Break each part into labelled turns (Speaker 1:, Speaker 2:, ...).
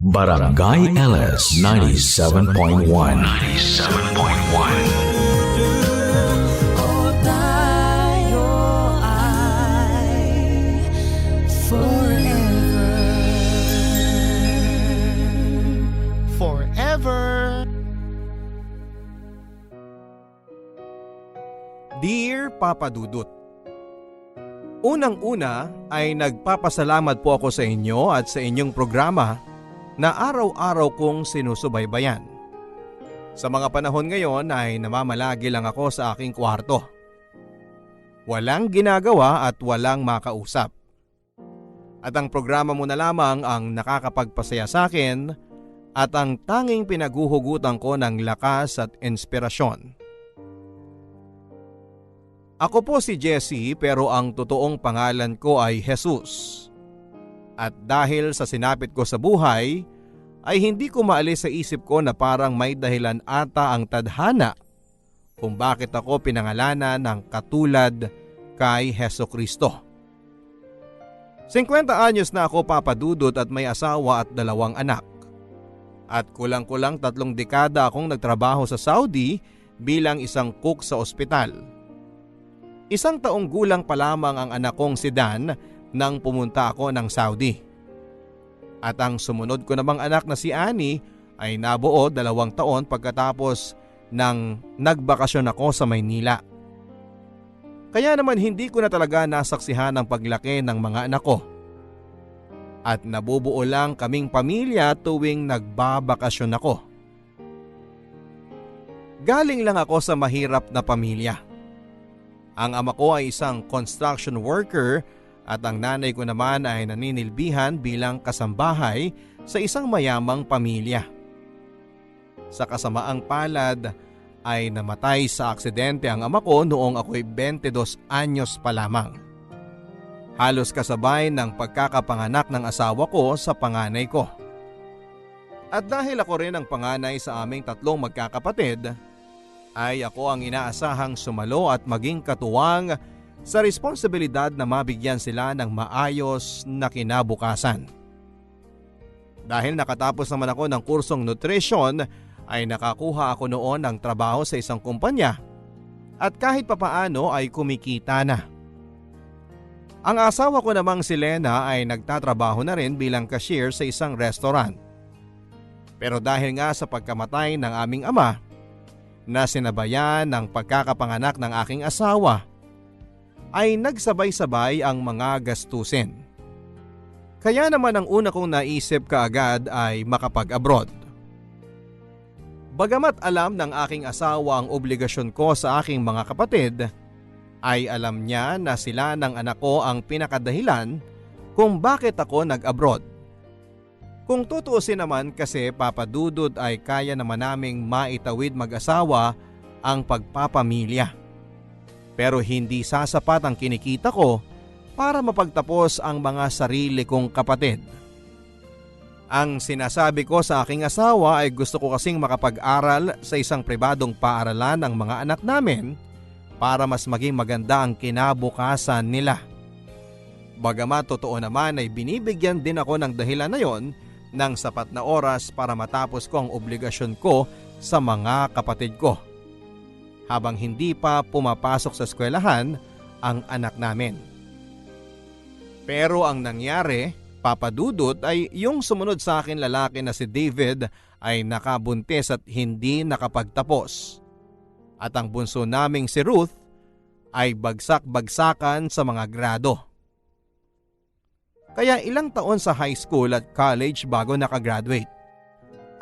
Speaker 1: Barangay LS 97.1. 97.1.
Speaker 2: O tayo ay forever.
Speaker 3: Forever. Dear Papa Dudut, unang-una ay nagpapasalamat po ako sa inyo at sa inyong programa na araw-araw kong sinusubaybayan. Sa mga panahon ngayon ay namamalagi lang ako sa aking kwarto. Walang ginagawa at walang makausap. At ang programa mo na lamang ang nakakapagpasaya sa akin at ang tanging pinaguhugutan ko ng lakas at inspirasyon. Ako po si Jessie pero ang totoong pangalan ko ay Jesus. At dahil sa sinapit ko sa buhay, ay hindi ko maalis sa isip ko na parang may dahilan ata ang tadhana kung bakit ako pinangalanan ng katulad kay Hesukristo. 50 anyos na ako, Papa Dudut, at may asawa at 2 anak. At kulang-kulang 3 dekada akong nagtrabaho sa Saudi bilang isang cook sa ospital. 1 taong gulang pa lamang ang anak kong si Dan nang pumunta ako ng Saudi. At ang sumunod ko namang anak na si Annie ay nabuo 2 taon pagkatapos nang nagbakasyon ako sa Maynila. Kaya naman hindi ko na talaga nasaksihan ang paglaki ng mga anak ko. At nabubuo lang kaming pamilya tuwing nagbabakasyon ako. Galing lang ako sa mahirap na pamilya. Ang ama ko ay isang construction worker at ang nanay ko naman ay naninilbihan bilang kasambahay sa isang mayamang pamilya. Sa kasamaang palad ay namatay sa aksidente ang ama ko noong ako'y 22 anyos pa lamang. Halos kasabay ng pagkakapanganak ng asawa ko sa panganay ko. At dahil ako rin ang panganay sa aming 3 magkakapatid, ay ako ang inaasahang sumalo at maging katuwang sa responsibilidad na mabigyan sila ng maayos na kinabukasan. Dahil nakatapos naman ako ng kursong nutrition ay nakakuha ako noon ng trabaho sa isang kumpanya at kahit papaano ay kumikita na. Ang asawa ko namang si Lena ay nagtatrabaho na rin bilang cashier sa isang restaurant. Pero dahil nga sa pagkamatay ng aming ama, na sinabayan ng pagkakapanganak ng aking asawa, ay nagsabay-sabay ang mga gastusin. Kaya naman ang una kong naisip kaagad ay makapag-abroad. Bagamat alam ng aking asawa ang obligasyon ko sa aking mga kapatid, ay alam niya na sila ng anak ko ang pinakadahilan kung bakit ako nag-abroad. Kung tutuusin naman kasi, Papa Dudut, ay kaya naman naming maitawid mag-asawa ang pagpapamilya. Pero hindi sasapat ang kinikita ko para mapagtapos ang mga sarili kong kapatid. Ang sinasabi ko sa aking asawa ay gusto ko kasing makapag-aral sa isang pribadong paaralan ng mga anak namin para mas maging maganda ang kinabukasan nila. Bagamat totoo naman ay binibigyan din ako ng dahilan na yon ng sapat na oras para matapos ko ang obligasyon ko sa mga kapatid ko, habang hindi pa pumapasok sa eskwelahan ang anak namin. Pero ang nangyari, Papa Dudut, ay yung sumunod sa akin lalaki na si David ay nakabuntis at hindi nakapagtapos. At ang bunso naming si Ruth ay bagsak-bagsakan sa mga grado. Kaya ilang taon sa high school at college bago nakagraduate.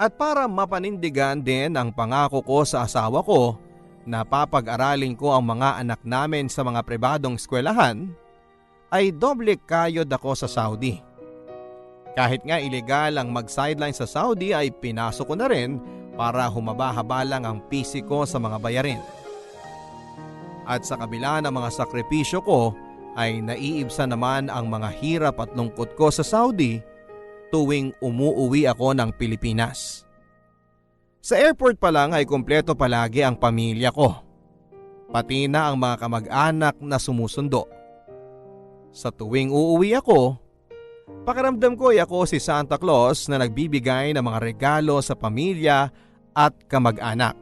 Speaker 3: At para mapanindigan din ang pangako ko sa asawa ko na papag-aralin ko ang mga anak namin sa mga pribadong eskwelahan, ay doble kayod ako sa Saudi. Kahit nga ilegal ang mag-sideline sa Saudi ay pinasok ko na rin para humaba-haba lang ang pisiko sa mga bayarin. At sa kabila ng mga sakripisyo ko, ay naiibsa naman ang mga hirap at lungkot ko sa Saudi tuwing umuuwi ako ng Pilipinas. Sa airport pa lang ay kumpleto palagi ang pamilya ko, pati na ang mga kamag-anak na sumusundo. Sa tuwing uuwi ako, Pakiramdam ko ay ako si Santa Claus na nagbibigay ng mga regalo sa pamilya at kamag-anak.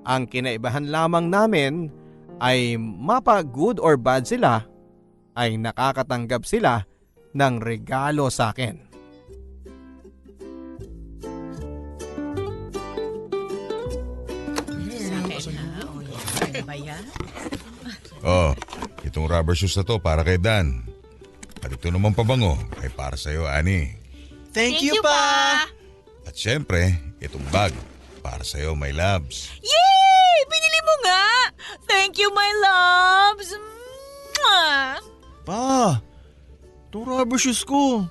Speaker 3: Ang kinaibahan lamang namin ay mapa good or bad sila, ay nakakatanggap sila ng regalo sa akin.
Speaker 4: Oh, itong rubber shoes na to para kay Dan. At ito naman pabango ay para sa'yo, Ani.
Speaker 5: Thank you pa!
Speaker 4: At syempre, itong bag para sa'yo, my loves.
Speaker 2: Yay! Binili mo nga! Thank you, my loves! Mwah!
Speaker 5: Pa, itong rubber shoes ko.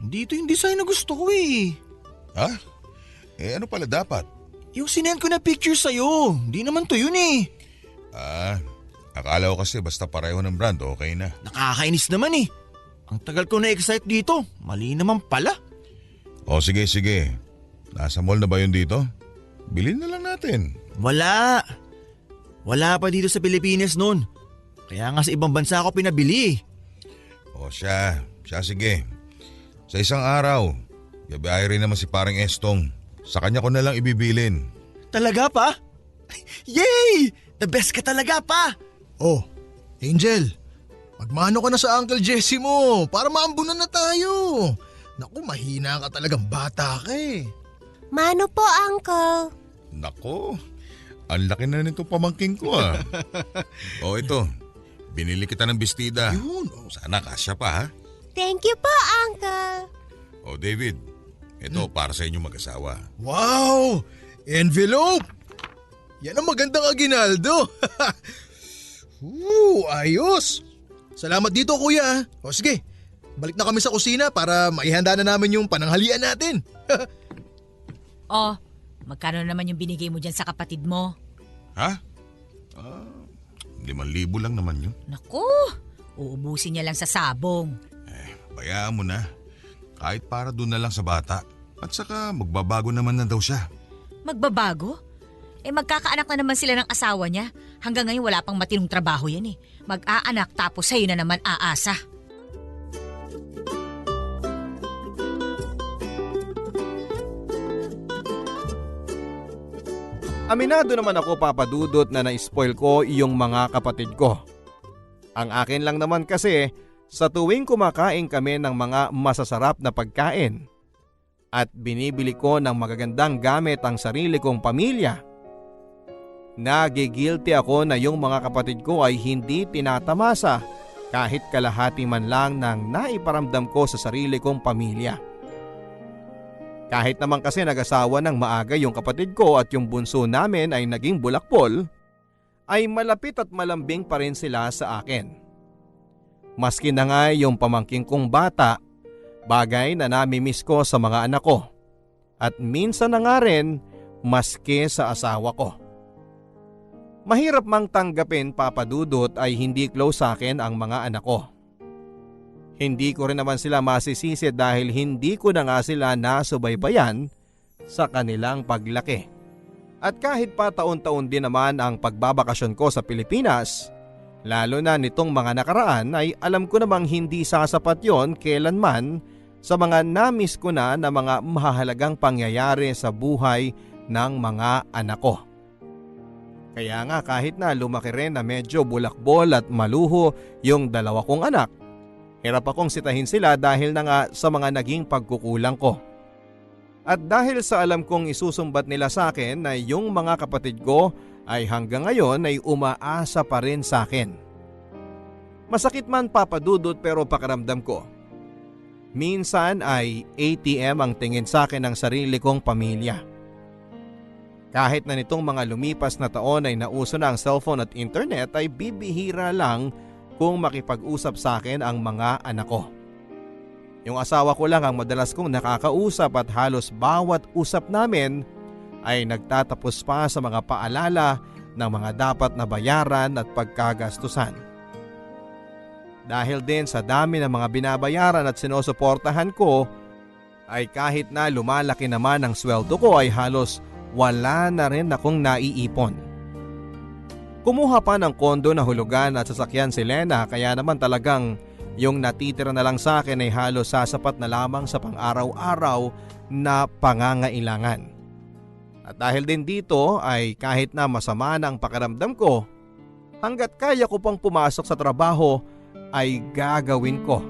Speaker 5: Hindi ito yung design na gusto ko eh.
Speaker 4: Ha? Ano pala dapat?
Speaker 5: Yung sinend ko na picture sa'yo. Hindi naman to yun eh.
Speaker 4: Akala ko kasi basta pareho ng brand, okay na.
Speaker 5: Nakakainis naman eh. Ang tagal ko na-excite dito. Mali naman pala.
Speaker 4: O sige. Nasa mall na ba yun dito? Bilhin na lang natin.
Speaker 5: Wala. Wala pa dito sa Pilipinas noon. Kaya nga sa ibang bansa ako pinabili.
Speaker 4: O siya sige. Sa isang araw, gabiyahe rin naman si parang Estong. Sa kanya ko na lang ibibilin.
Speaker 5: Talaga pa? Yay! The best ka talaga pa!
Speaker 6: Oh, Angel, magmano ka na sa Uncle Jesse mo para maambunan na tayo. Naku, mahina ka talagang bata ka eh.
Speaker 2: Mano po, Uncle?
Speaker 4: Nako, ang laki na nitong pamangking ko ah. O ito, binili kita ng bestida.
Speaker 6: Yun,
Speaker 4: Sana kasya pa ha.
Speaker 2: Thank you po, Uncle.
Speaker 4: O David, ito para sa inyong mag-asawa.
Speaker 6: Wow! Envelope! Yan ang magandang aginaldo. Ayos! Salamat dito kuya. O sige, balik na kami sa kusina para maihanda na namin yung pananghalian natin.
Speaker 7: Oh, magkano naman yung binigay mo dyan sa kapatid mo?
Speaker 4: Ha? 5,000 lang naman yun.
Speaker 7: Naku, uubusin niya lang sa sabong.
Speaker 4: Bayaan mo na. Kahit para doon na lang sa bata. At saka magbabago naman na daw siya.
Speaker 7: Magbabago? Magkakaanak na naman sila ng asawa niya. Hanggang ngayon wala pang matinong trabaho yan eh. Mag-aanak tapos sa'yo na naman aasa.
Speaker 3: Aminado naman ako papadudot na na-spoil ko iyong mga kapatid ko. Ang akin lang naman kasi sa tuwing kumakain kami ng mga masasarap na pagkain at binibili ko ng magagandang gamit ang sarili kong pamilya, nagigilty ako na yung mga kapatid ko ay hindi tinatamasa kahit kalahati man lang ng naiparamdam ko sa sarili kong pamilya. Kahit naman kasi nag-asawa ng maaga yung kapatid ko at yung bunso namin ay naging bulakpol, ay malapit at malambing pa rin sila sa akin. Maski na nga yung pamangking kong bata, bagay na nami-miss ko sa mga anak ko. At minsan na nga rin, maski sa asawa ko. Mahirap mang tanggapin papadudot ay hindi close sa akin ang mga anak ko. Hindi ko rin naman sila masisisi dahil hindi ko na nga sila nasubaybayan sa kanilang paglaki. At kahit pa taon-taon din naman ang pagbabakasyon ko sa Pilipinas, lalo na nitong mga nakaraan ay alam ko namang hindi sasapat yon kailanman sa mga namiss ko na mga mahalagang pangyayari sa buhay ng mga anak ko. Kaya nga kahit na lumaki rin na medyo bulakbol at maluho yung dalawa kong anak, hirap akong sitahin sila dahil na nga sa mga naging pagkukulang ko. At dahil sa alam kong isusumbat nila sa akin na yung mga kapatid ko ay hanggang ngayon ay umaasa pa rin sa akin. Masakit man papadudot pero pakiramdam ko. Minsan ay ATM ang tingin sa akin ng sarili kong pamilya. Kahit na nitong mga lumipas na taon ay nauso na ang cellphone at internet ay bibihira lang kung makipag-usap sa akin ang mga anak ko. Yung asawa ko lang ang madalas kong nakakausap at halos bawat usap namin ay nagtatapos pa sa mga paalala ng mga dapat na bayaran at pagkagastusan. Dahil din sa dami ng mga binabayaran at sinusuportahan ko ay kahit na lumalaki naman ang sweldo ko ay halos wala na rin akong naiipon. Kumuha pa ng kondo na hulugan at sasakyan si Lena kaya naman talagang yung natitira na lang sa akin ay halos sasapat na lamang sa pang-araw-araw na pangangailangan. At dahil din dito ay kahit na masama na ang pakiramdam ko, hanggat kaya ko pang pumasok sa trabaho ay gagawin ko.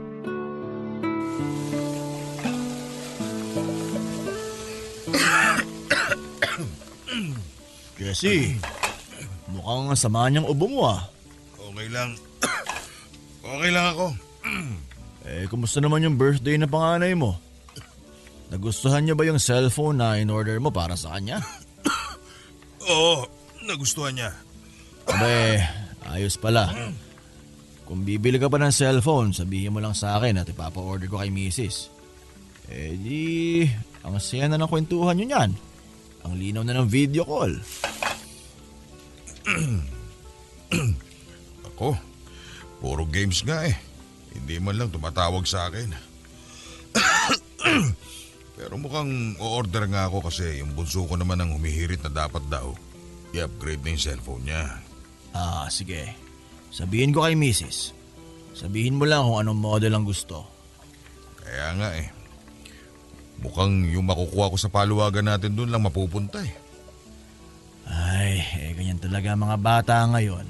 Speaker 5: Jesse, mukhang sama niyang ubo mo ah.
Speaker 4: Okay lang. Okay lang ako.
Speaker 5: Kumusta naman yung birthday na panganay mo? Nagustuhan niya ba yung cellphone na in-order mo para sa kanya?
Speaker 4: Oo, nagustuhan niya.
Speaker 5: Abe, ayos pala. Kung bibili ka pa ng cellphone, sabihin mo lang sa akin at ipapa-order ko kay misis. Di, ang saya na ng kwentuhan nyo niyan. Ang linaw na ng video call.
Speaker 4: Ako, puro games nga eh. Hindi man lang tumatawag sa akin. Pero mukhang o-order nga ako kasi yung bunso ko naman ang humihirit na dapat daw i-upgrade na yung cellphone niya.
Speaker 5: Sige. Sabihin ko kay misis. Sabihin mo lang kung anong model ang gusto.
Speaker 4: Kaya nga eh. Mukhang yung makukuha ko sa paluwagan natin doon lang mapupunta eh.
Speaker 5: Ay, ganyan talaga ang mga bata ngayon.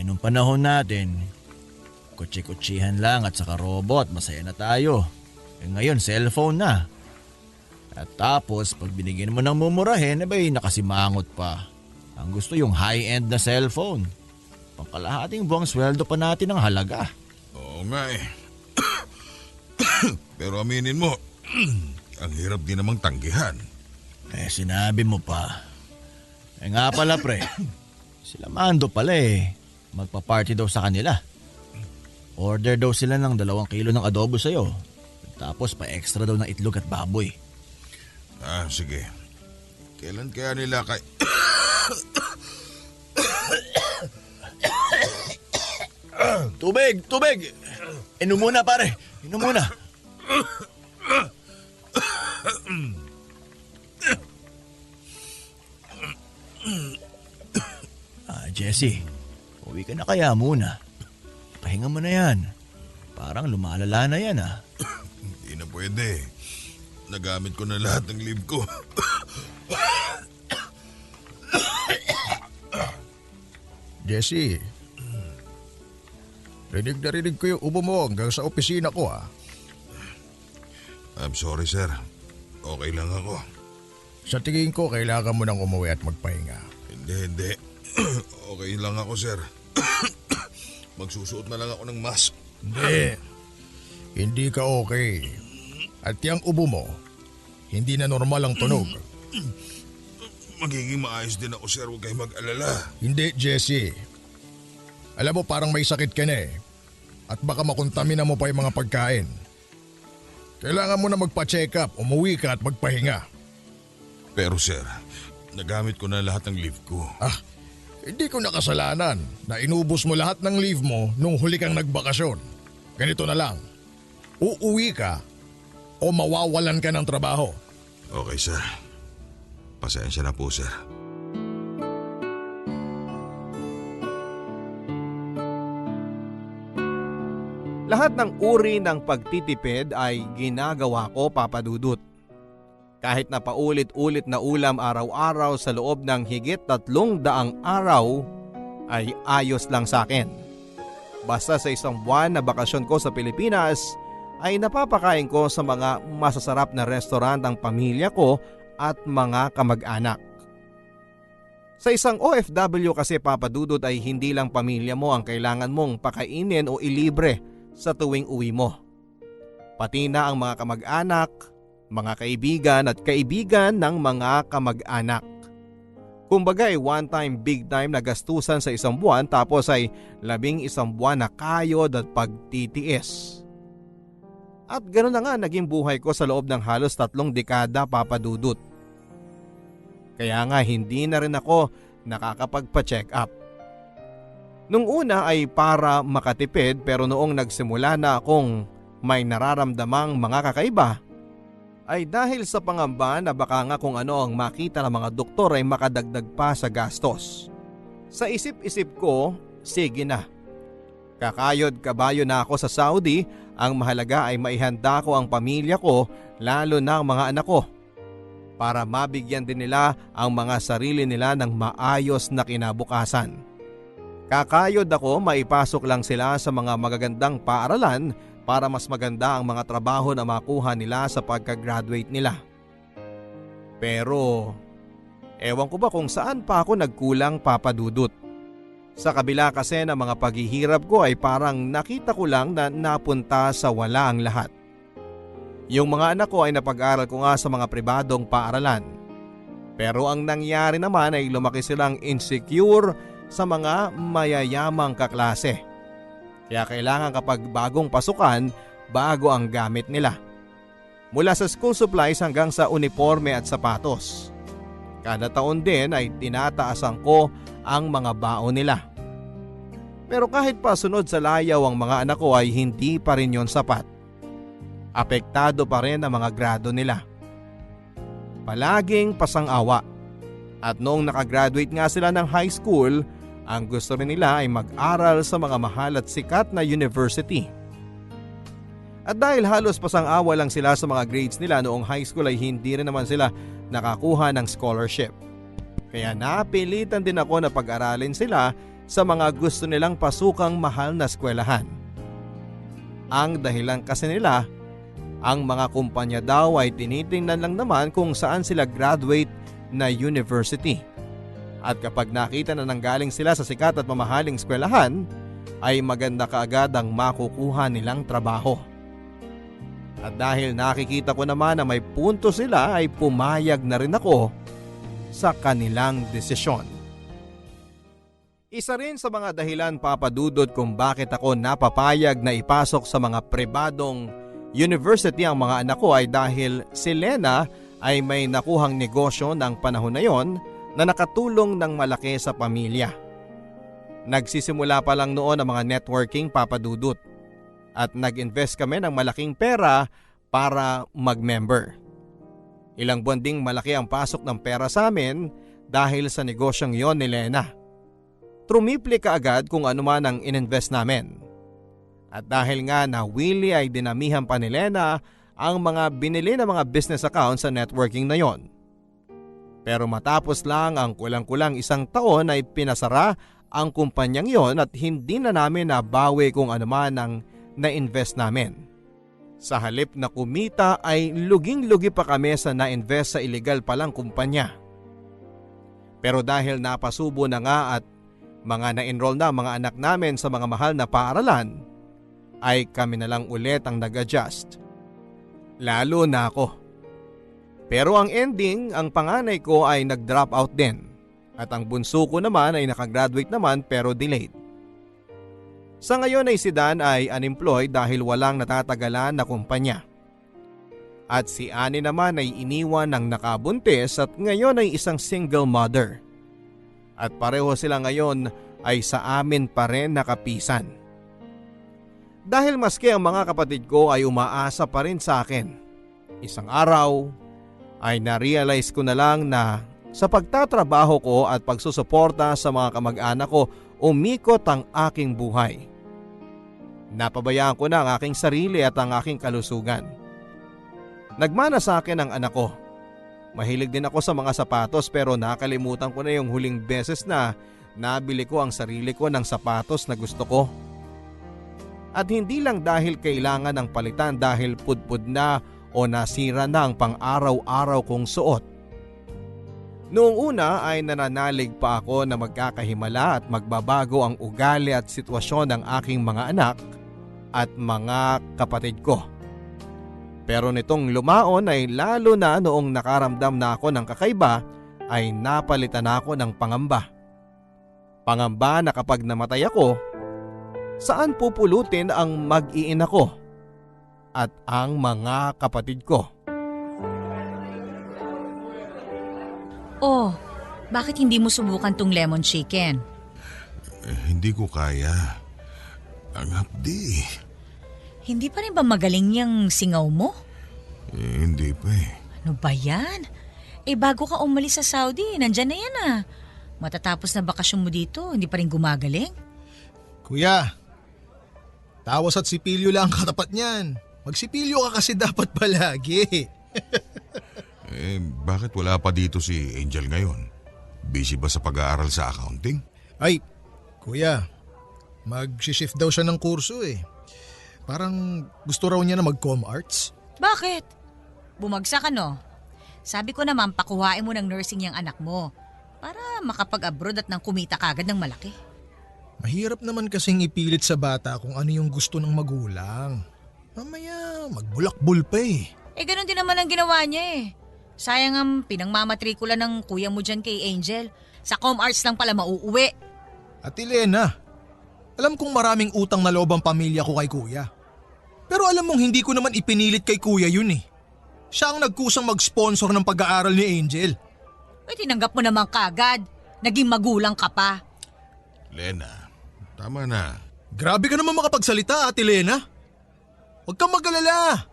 Speaker 5: Nung panahon natin, kutsi-kutsihan lang at saka robot, masaya na tayo. Ngayon, cellphone na. At tapos, pag binigyan mo ng mumurahin, nakasimangot pa. Ang gusto yung high-end na cellphone. Pangkalahating buwang sweldo pa natin ang halaga.
Speaker 4: Oo nga eh. Pero aminin mo, ang hirap din namang tanggihan.
Speaker 5: Sinabi mo pa. Nga pala pre, sila Mando pala magpa-party daw sa kanila. Order daw sila ng 2 kilo ng adobo sa'yo. Tapos pa-extra daw ng itlog at baboy.
Speaker 4: Sige. Kailan kaya nila kay...
Speaker 5: Tubig! Inom muna pare, inom muna. Jesse, uwi ka na kaya muna. Pahinga mo na yan. Parang lumalala na yan
Speaker 4: Hindi na pwede. Nagamit ko na lahat ng leave ko.
Speaker 6: Jesse, rinig na rinig ko yung ubo mo hanggang sa opisina ko
Speaker 4: I'm sorry sir. Okay lang ako.
Speaker 6: Sa tingin ko, kailangan mo nang umuwi at magpahinga.
Speaker 4: Hindi. Okay lang ako sir. Magsusuot na lang ako ng mask.
Speaker 6: Hindi ka okay. At yung ubo mo, hindi na normal ang tunog.
Speaker 4: Magiging maayos din ako sir, huwag kayong mag-alala.
Speaker 6: Hindi, Jesse. Alam mo, parang may sakit ka na at baka makontamina mo pa yung mga pagkain. Kailangan mo na magpa-check up, umuwi ka at magpahinga.
Speaker 4: Pero sir, nagamit ko na lahat ng leave ko.
Speaker 6: Hindi ko nakasalanan na inubos mo lahat ng leave mo nung huli kang nagbakasyon. Ganito na lang, uuwi ka o mawawalan ka ng trabaho.
Speaker 4: Okay sir. Pasensya na po sir.
Speaker 3: Lahat ng uri ng pagtitipid ay ginagawa ko, Papa Dudut. Kahit na paulit-ulit na ulam araw-araw sa loob ng higit 300 araw ay ayos lang sa akin. Basta sa 1 buwan na bakasyon ko sa Pilipinas ay napapakain ko sa mga masasarap na restaurant ang pamilya ko at mga kamag-anak. Sa isang OFW kasi, Papa Dudut, ay hindi lang pamilya mo ang kailangan mong pakainin o ilibre sa tuwing uwi mo. Pati na ang mga kamag-anak, mga kaibigan at kaibigan ng mga kamag-anak. Kumbaga ay one time big time na gastusan sa 1 buwan tapos ay 11 buwan na kayod at pagtitiis. At gano'n na nga naging buhay ko sa loob ng halos 3 dekada, Papa Dudut. Kaya nga hindi na rin ako nakakapagpa-check up. Nung una ay para makatipid pero noong nagsimula na akong may nararamdamang mga kakaiba, ay dahil sa pangamba na baka nga kung ano ang makita ng mga doktor ay makadagdag pa sa gastos. Sa isip-isip ko, sige na. Kakayod kabayo na ako sa Saudi, ang mahalaga ay maihanda ko ang pamilya ko, lalo na ang mga anak ko, para mabigyan din nila ang mga sarili nila ng maayos na kinabukasan. Kakayod ako maipasok lang sila sa mga magagandang paaralan para mas maganda ang mga trabaho na makuha nila sa pagka-graduate nila. Pero ewan ko ba kung saan pa ako nagkulang, Papa Dudut. Sa kabila kasi ng mga paghihirap ko ay parang nakita ko lang na napunta sa wala ang lahat. Yung mga anak ko ay napag-aral ko nga sa mga pribadong paaralan. Pero ang nangyari naman ay lumaki silang insecure sa mga mayayamang kaklase. Kaya kailangan kapag bagong pasukan, bago ang gamit nila. Mula sa school supplies hanggang sa uniforme at sapatos. Kada taon din ay tinataasan ko ang mga baon nila. Pero kahit pa sunod sa layaw ang mga anak ko ay hindi pa rin yon sapat. Apektado pa rin ang mga grado nila. Palaging pasang-awa. At noong nakagraduate nga sila ng high school, ang gusto rin nila ay mag-aral sa mga mahal at sikat na university. At dahil halos pasang-awa lang sila sa mga grades nila noong high school ay hindi rin naman sila nakakuha ng scholarship. Kaya napilitan din ako na pag-aralin sila sa mga gusto nilang pasukang mahal na eskwelahan. Ang dahilan kasi nila, ang mga kumpanya daw ay tinitingnan lang naman kung saan sila graduate na university. At kapag nakita na nanggaling sila sa sikat at mamahaling eskwelahan, ay maganda kaagad ang makukuha nilang trabaho. At dahil nakikita ko naman na may punto sila ay pumayag na rin ako sa kanilang desisyon. Isa rin sa mga dahilan, Papa Dudut, kung bakit ako napapayag na ipasok sa mga pribadong university ang mga anak ko ay dahil si Lena ay may nakuhang negosyo ng panahon na yon na nakatulong ng malaki sa pamilya. Nagsisimula pa lang noon ang mga networking, Papa Dudut, at nag-invest kami ng malaking pera para mag-member. Ilang buwan ding malaki ang pasok ng pera sa amin dahil sa negosyong yon ni Lena. Trumipli kaagad kung ano man ang ininvest namin. At dahil nga na Willie ay dinamihan pa ni Lena ang mga binili na mga business accounts sa networking na yon. Pero matapos lang ang kulang-kulang 1 taon ay pinasara ang kumpanyang yon at hindi na namin nabawi kung ano man ang na-invest namin. Sa halip na kumita ay luging-lugi pa kami sa na-invest sa illegal palang kumpanya. Pero dahil napasubo na nga at mga na-enroll na mga anak namin sa mga mahal na paaralan, ay kami na lang ulit ang nag-adjust. Lalo na ako. Pero ang ending, ang panganay ko ay nag-drop out din. At ang bunso ko naman ay nakagraduate naman pero delayed. Sa ngayon ay si Dan ay unemployed dahil walang natatagalan na kumpanya. At si Annie naman ay iniwan ng nakabuntis at ngayon ay isang single mother. At pareho sila ngayon ay sa amin pa rin nakapisan. Dahil maski ang mga kapatid ko ay umaasa pa rin sa akin. Isang araw ay na-realize ko na lang na sa pagtatrabaho ko at pagsusuporta sa mga kamag-anak ko, umikot ang aking buhay. Napabayaan ko na ang aking sarili at ang aking kalusugan. Nagmana sa akin ang anak ko. Mahilig din ako sa mga sapatos pero nakalimutan ko na yung huling beses na nabili ko ang sarili ko ng sapatos na gusto ko. At hindi lang dahil kailangan ng palitan dahil pudpud na o nasira na ang pang-araw-araw kong suot. Noong una ay nananalig pa ako na magkakahimala at magbabago ang ugali at sitwasyon ng aking mga anak at mga kapatid ko. Pero nitong lumaon ay lalo na noong nakaramdam na ako ng kakaiba ay napalitan ako ng pangamba. Pangamba na kapag namatay ako, saan pupulutin ang mag-iina ko at ang mga kapatid ko?
Speaker 7: Oh, bakit hindi mo subukan tong lemon chicken?
Speaker 4: Hindi ko kaya. Ang hapdi.
Speaker 7: Hindi pa rin ba magaling yung singaw mo?
Speaker 4: Hindi pa eh.
Speaker 7: Ano ba yan? Bago ka umalis sa Saudi, nandyan na yan ah. Matatapos na bakasyon mo dito, hindi pa rin gumagaling?
Speaker 6: Kuya, Tawas at sipilyo lang ang katapat niyan. Magsipilyo ka kasi dapat palagi.
Speaker 4: Bakit wala pa dito si Angel ngayon? Busy ba sa pag-aaral sa accounting?
Speaker 6: Ay, kuya, mag-shift daw siya ng kurso eh. Parang gusto raw niya na mag-com arts.
Speaker 7: Bakit? Bumagsak ano? Sabi ko naman pakuhain mo ng nursing yung anak mo para makapag-abroad at nang kumita kagad ng malaki.
Speaker 6: Mahirap naman kasing ipilit sa bata kung ano yung gusto ng magulang. Mamaya, magbulakbol pa eh.
Speaker 7: Ganun din naman ang ginawa niya eh. Sayang ang pinangmamatrikula ng kuya mo dyan kay Angel. Sa com arts lang pala mauuwi.
Speaker 6: At Elena, alam kong maraming utang na loob ang pamilya ko kay kuya. Pero alam mong hindi ko naman ipinilit kay kuya yun eh. Siya ang nagkusang mag-sponsor ng pag-aaral ni Angel.
Speaker 7: Tinanggap mo naman kagad. Naging magulang ka pa.
Speaker 4: Lena, tama na.
Speaker 6: Grabe ka naman makapagsalita, Ate Elena. Huwag kang mag-alala.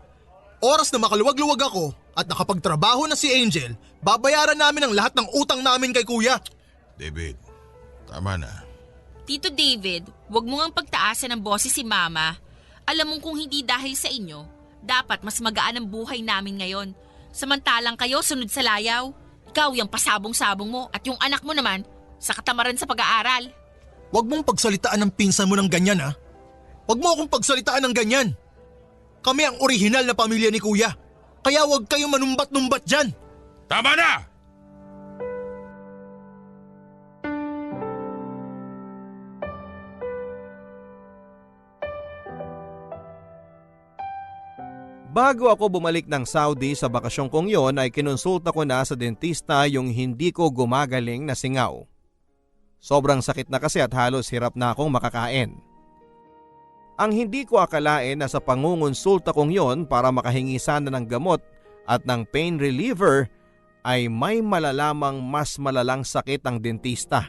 Speaker 6: Oras na makaluwag-luwag ako at nakapagtrabaho na si Angel, babayaran namin ang lahat ng utang namin kay kuya.
Speaker 4: David, tama na.
Speaker 2: Tito David, wag mo ngang pagtaasan ng boses si Mama. Alam mong kung hindi dahil sa inyo, dapat mas magaan ang buhay namin ngayon. Samantalang kayo sunod sa layaw. Ikaw yung pasabong-sabong mo at yung anak mo naman sa katamaran sa pag-aaral.
Speaker 6: Huwag mong pagsalitaan ng pinsan mo ng ganyan ha. Huwag mo akong pagsalitaan ng ganyan. Kami ang orihinal na pamilya ni kuya. Kaya huwag kayong manumbat-numbat dyan.
Speaker 4: Tama na!
Speaker 3: Bago ako bumalik ng Saudi sa bakasyong kong yon ay kinonsulta ko na sa dentista yung hindi ko gumagaling na singaw. Sobrang sakit na kasi at halos hirap na akong makakain. Ang hindi ko akalain na sa pangungonsulta kong yon para makahingi sana ng gamot at ng pain reliever ay may malalamang mas malalang sakit ang dentista.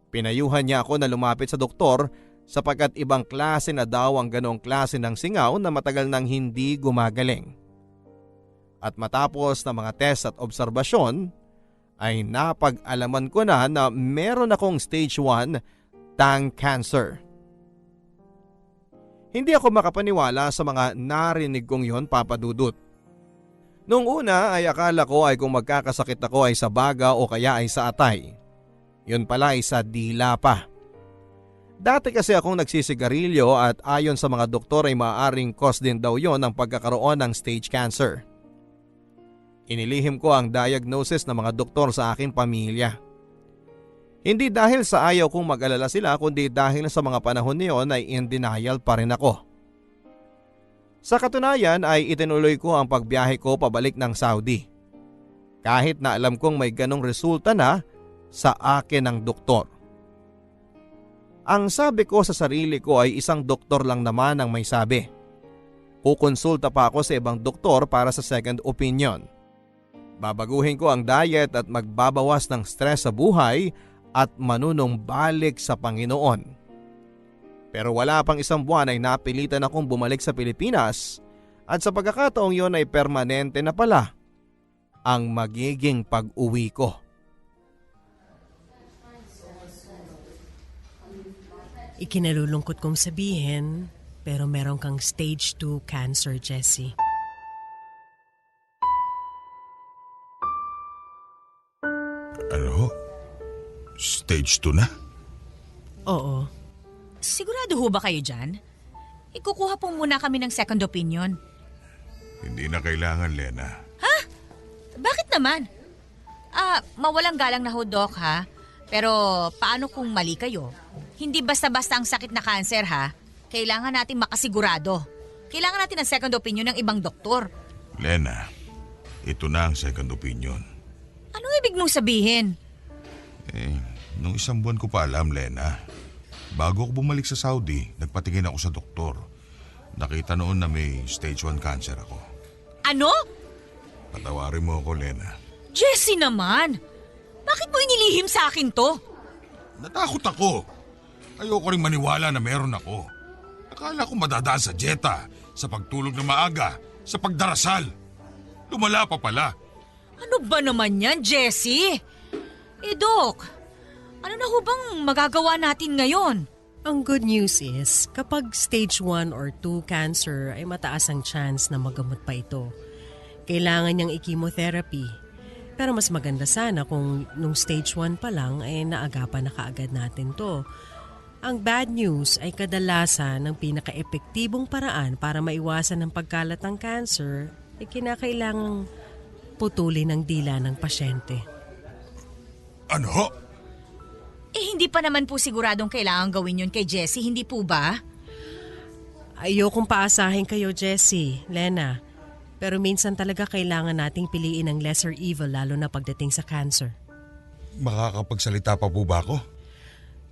Speaker 3: Pinayuhan niya ako na lumapit sa doktor sapagkat ibang klase na daw ang ganoong klase ng singaw na matagal nang hindi gumagaling. At matapos na mga test at obserbasyon ay napag-alaman ko na meron akong stage 1 tongue cancer. Hindi ako makapaniwala sa mga narinig kong yon, Papa Dudut. Noong una ay akala ko ay kung magkakasakit ako ay sa baga o kaya ay sa atay. Yun pala ay sa dila pa. Dati kasi akong nagsisigarilyo at ayon sa mga doktor ay maaaring cause din daw yon ng pagkakaroon ng stage cancer. Inilihim ko ang diagnosis ng mga doktor sa aking pamilya. Hindi dahil sa ayaw kong mag-alala sila kundi dahil sa mga panahon niyon ay in denial pa rin ako. Sa katunayan ay itinuloy ko ang pagbiyahe ko pabalik ng Saudi. Kahit na alam kong may ganong resulta na sa akin ng doktor. Ang sabi ko sa sarili ko ay isang doktor lang naman ang may sabi. Kukonsulta pa ako sa ibang doktor para sa second opinion. Babaguhin ko ang diet at magbabawas ng stress sa buhay at manunumbalik sa Panginoon. Pero wala pang isang buwan ay napilitan akong bumalik sa Pilipinas at sa pagkakataong yon ay permanente na pala ang magiging pag-uwi ko.
Speaker 8: Ikinalulungkot kong sabihin, pero meron kang stage 2 cancer, Jessie.
Speaker 4: Ano? Stage 2 na?
Speaker 8: Oo.
Speaker 7: Sigurado ho ba kayo dyan? Ikukuha po muna kami ng second opinion.
Speaker 4: Hindi na kailangan, Lena.
Speaker 7: Bakit naman? Mawalang galang na ho, Doc, ha? Pero paano kung mali kayo? Hindi basta-basta ang sakit na cancer, ha? Kailangan natin makasigurado. Kailangan natin ng second opinion ng ibang doktor.
Speaker 4: Lena, ito na ang second opinion.
Speaker 7: Anong ibig mong sabihin?
Speaker 4: Nung isang buwan ko pa alam, Lena. Bago ako bumalik sa Saudi, nagpatingin ako sa doktor. Nakita noon na may stage 1 cancer ako.
Speaker 7: Ano?
Speaker 4: Patawarin mo ako, Lena.
Speaker 7: Jessie naman! Bakit mo inilihim sa akin to?
Speaker 4: Natakot ako. Ayoko rin maniwala na meron ako. Akala ko madadaan sa dieta, sa pagtulog na maaga, sa pagdarasal. Lumala pa pala.
Speaker 7: Ano ba naman yan, Jessie? Doc, ano na ho bang magagawa natin ngayon?
Speaker 8: Ang good news is, kapag stage 1 or 2 cancer ay mataas ang chance na magamot pa ito. Kailangan niyang i-chemotherapy. Pero mas maganda sana kung nung stage 1 pa lang ay naagapan na kaagad natin to. Ang bad news ay kadalasan ng pinaka-epektibong paraan para maiwasan ang pagkalat ng cancer ay kinakailangang putulin ang dila ng pasyente.
Speaker 4: Ano?
Speaker 7: Hindi pa naman po siguradong kailangan gawin yun kay Jessie, hindi po ba?
Speaker 8: Ayokong paasahin kayo, Jessie, Lena. Pero minsan talaga kailangan nating piliin ang lesser evil lalo na pagdating sa cancer.
Speaker 4: Makakapagsalita pa po ba ako?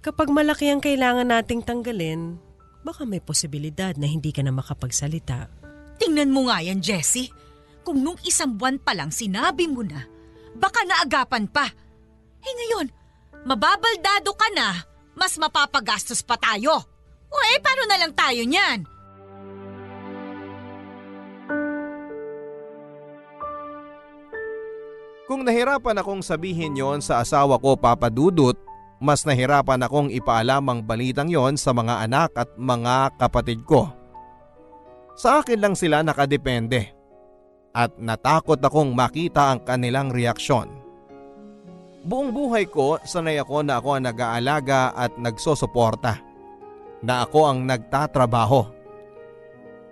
Speaker 8: Kapag malaki ang kailangan nating tanggalin, baka may posibilidad na hindi ka na makapagsalita.
Speaker 7: Tingnan mo nga yan, Jessie. Kung nung 1 buwan pa lang sinabi mo na, baka naagapan pa. Ngayon, mababaldado ka na, mas mapapagastos pa tayo. Paano na lang tayo niyan?
Speaker 3: Kung nahirapan akong sabihin yon sa asawa ko, Papa Dudut, mas nahirapan akong ipaalam ang balitang yon sa mga anak at mga kapatid ko. Sa akin lang sila nakadepende at natakot akong makita ang kanilang reaksyon. Buong buhay ko, sanay ako na ako ang nag-aalaga at nagsosuporta, na ako ang nagtatrabaho.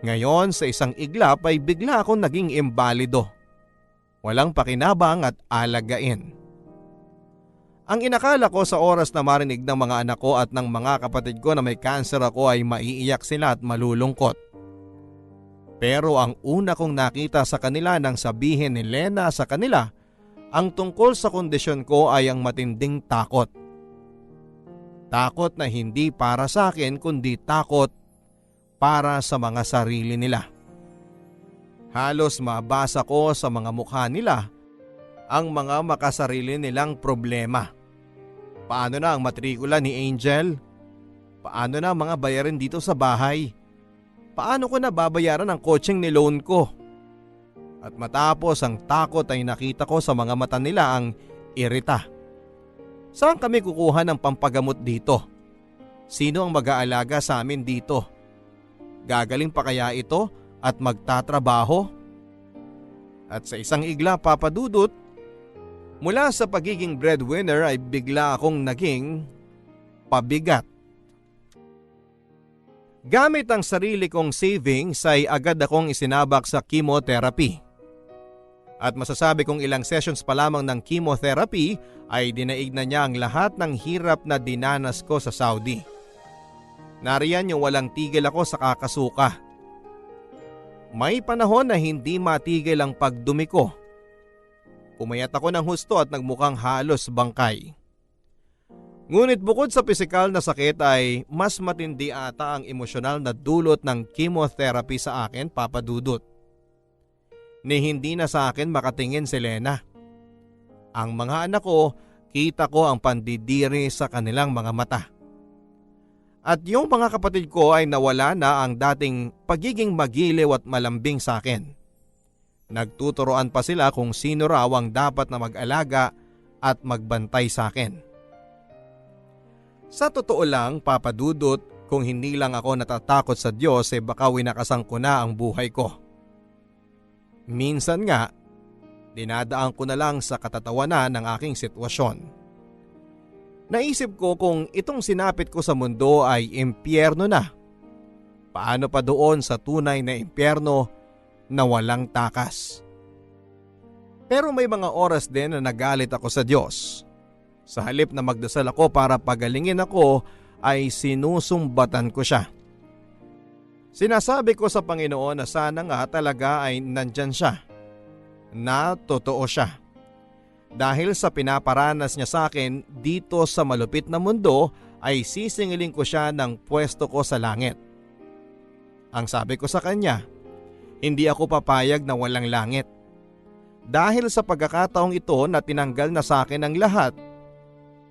Speaker 3: Ngayon sa isang iglap ay bigla akong naging imbalido. Walang pakinabang at alagain. Ang inakala ko sa oras na marinig ng mga anak ko at ng mga kapatid ko na may cancer ako ay maiiyak sila at malulungkot. Pero ang una kong nakita sa kanila nang sabihin ni Lena sa kanila ang tungkol sa kondisyon ko ay ang matinding takot. Takot na hindi para sa akin kundi takot para sa mga sarili nila. Halos mabasa ko sa mga mukha nila ang mga makasarili nilang problema. Paano na ang matrikula ni Angel? Paano na ang mga bayarin dito sa bahay? Paano ko na babayaran ang coaching ni loan ko? At matapos ang takot ay nakita ko sa mga mata nila ang irita. Saan kami kukuha ng pampagamot dito? Sino ang mag-aalaga sa amin dito? Gagaling pa kaya ito at magtatrabaho? At sa isang igla, Papa Dudut, mula sa pagiging breadwinner ay bigla akong naging pabigat. Gamit ang sarili kong savings ay agad akong isinabak sa chemotherapy. At masasabi kong ilang sessions pa lamang ng chemotherapy ay dinaig na niya ang lahat ng hirap na dinanas ko sa Saudi. Nariyan yung walang tigil ako sa kakasuka. May panahon na hindi matigil ang pagdumi ko. Pumayat ako ng husto at nagmukhang halos bangkay. Ngunit bukod sa pisikal na sakit ay mas matindi ata ang emosyonal na dulot ng chemotherapy sa akin, Papa Dudut. Ni hindi na sa akin makatingin si Lena. Ang mga anak ko, kita ko ang pandidiri sa kanilang mga mata. At yung mga kapatid ko ay nawala na ang dating pagiging magiliw at malambing sa akin. Nagtuturoan pa sila kung sino raw ang dapat na mag-alaga at magbantay sa akin. Sa totoo lang, Papa Dudut, kung hindi lang ako natatakot sa Diyos baka winakasang ko na ang buhay ko. Minsan nga, dinadaan ko na lang sa katatawanan ng aking sitwasyon. Naisip ko kung itong sinapit ko sa mundo ay impyerno na. Paano pa doon sa tunay na impyerno na walang takas? Pero may mga oras din na nagalit ako sa Diyos. Sa halip na magdasal ako para pagalingin ako ay sinusumbatan ko siya. Sinasabi ko sa Panginoon na sana nga talaga ay nandyan siya. Na totoo siya. Dahil sa pinaparanas niya sa akin dito sa malupit na mundo ay sisingiling ko siya ng pwesto ko sa langit. Ang sabi ko sa kanya, hindi ako papayag na walang langit. Dahil sa pagkakataong ito na tinanggal na sa akin ang lahat,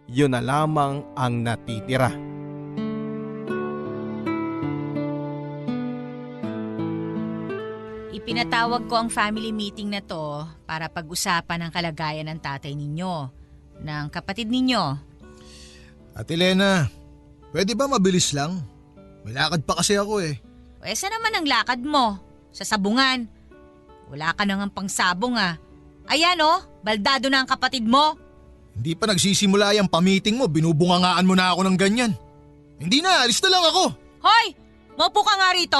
Speaker 3: yun na lamang ang natitira.
Speaker 7: Ipinatawag ko ang family meeting na to para pag-usapan ang kalagayan ng tatay ninyo, ng kapatid ninyo.
Speaker 6: Ate Lena, Pwede ba mabilis lang? May lakad pa kasi ako eh.
Speaker 7: O saan naman ang lakad mo? Sa sabungan. Wala ka nang pangsabong ah. Ayan oh, baldado na ang kapatid mo.
Speaker 6: Hindi pa nagsisimula yung pamiting mo, binubungangaan mo na ako ng ganyan. Hindi na, alis na lang ako.
Speaker 7: Hoy! Maupo ka nga rito.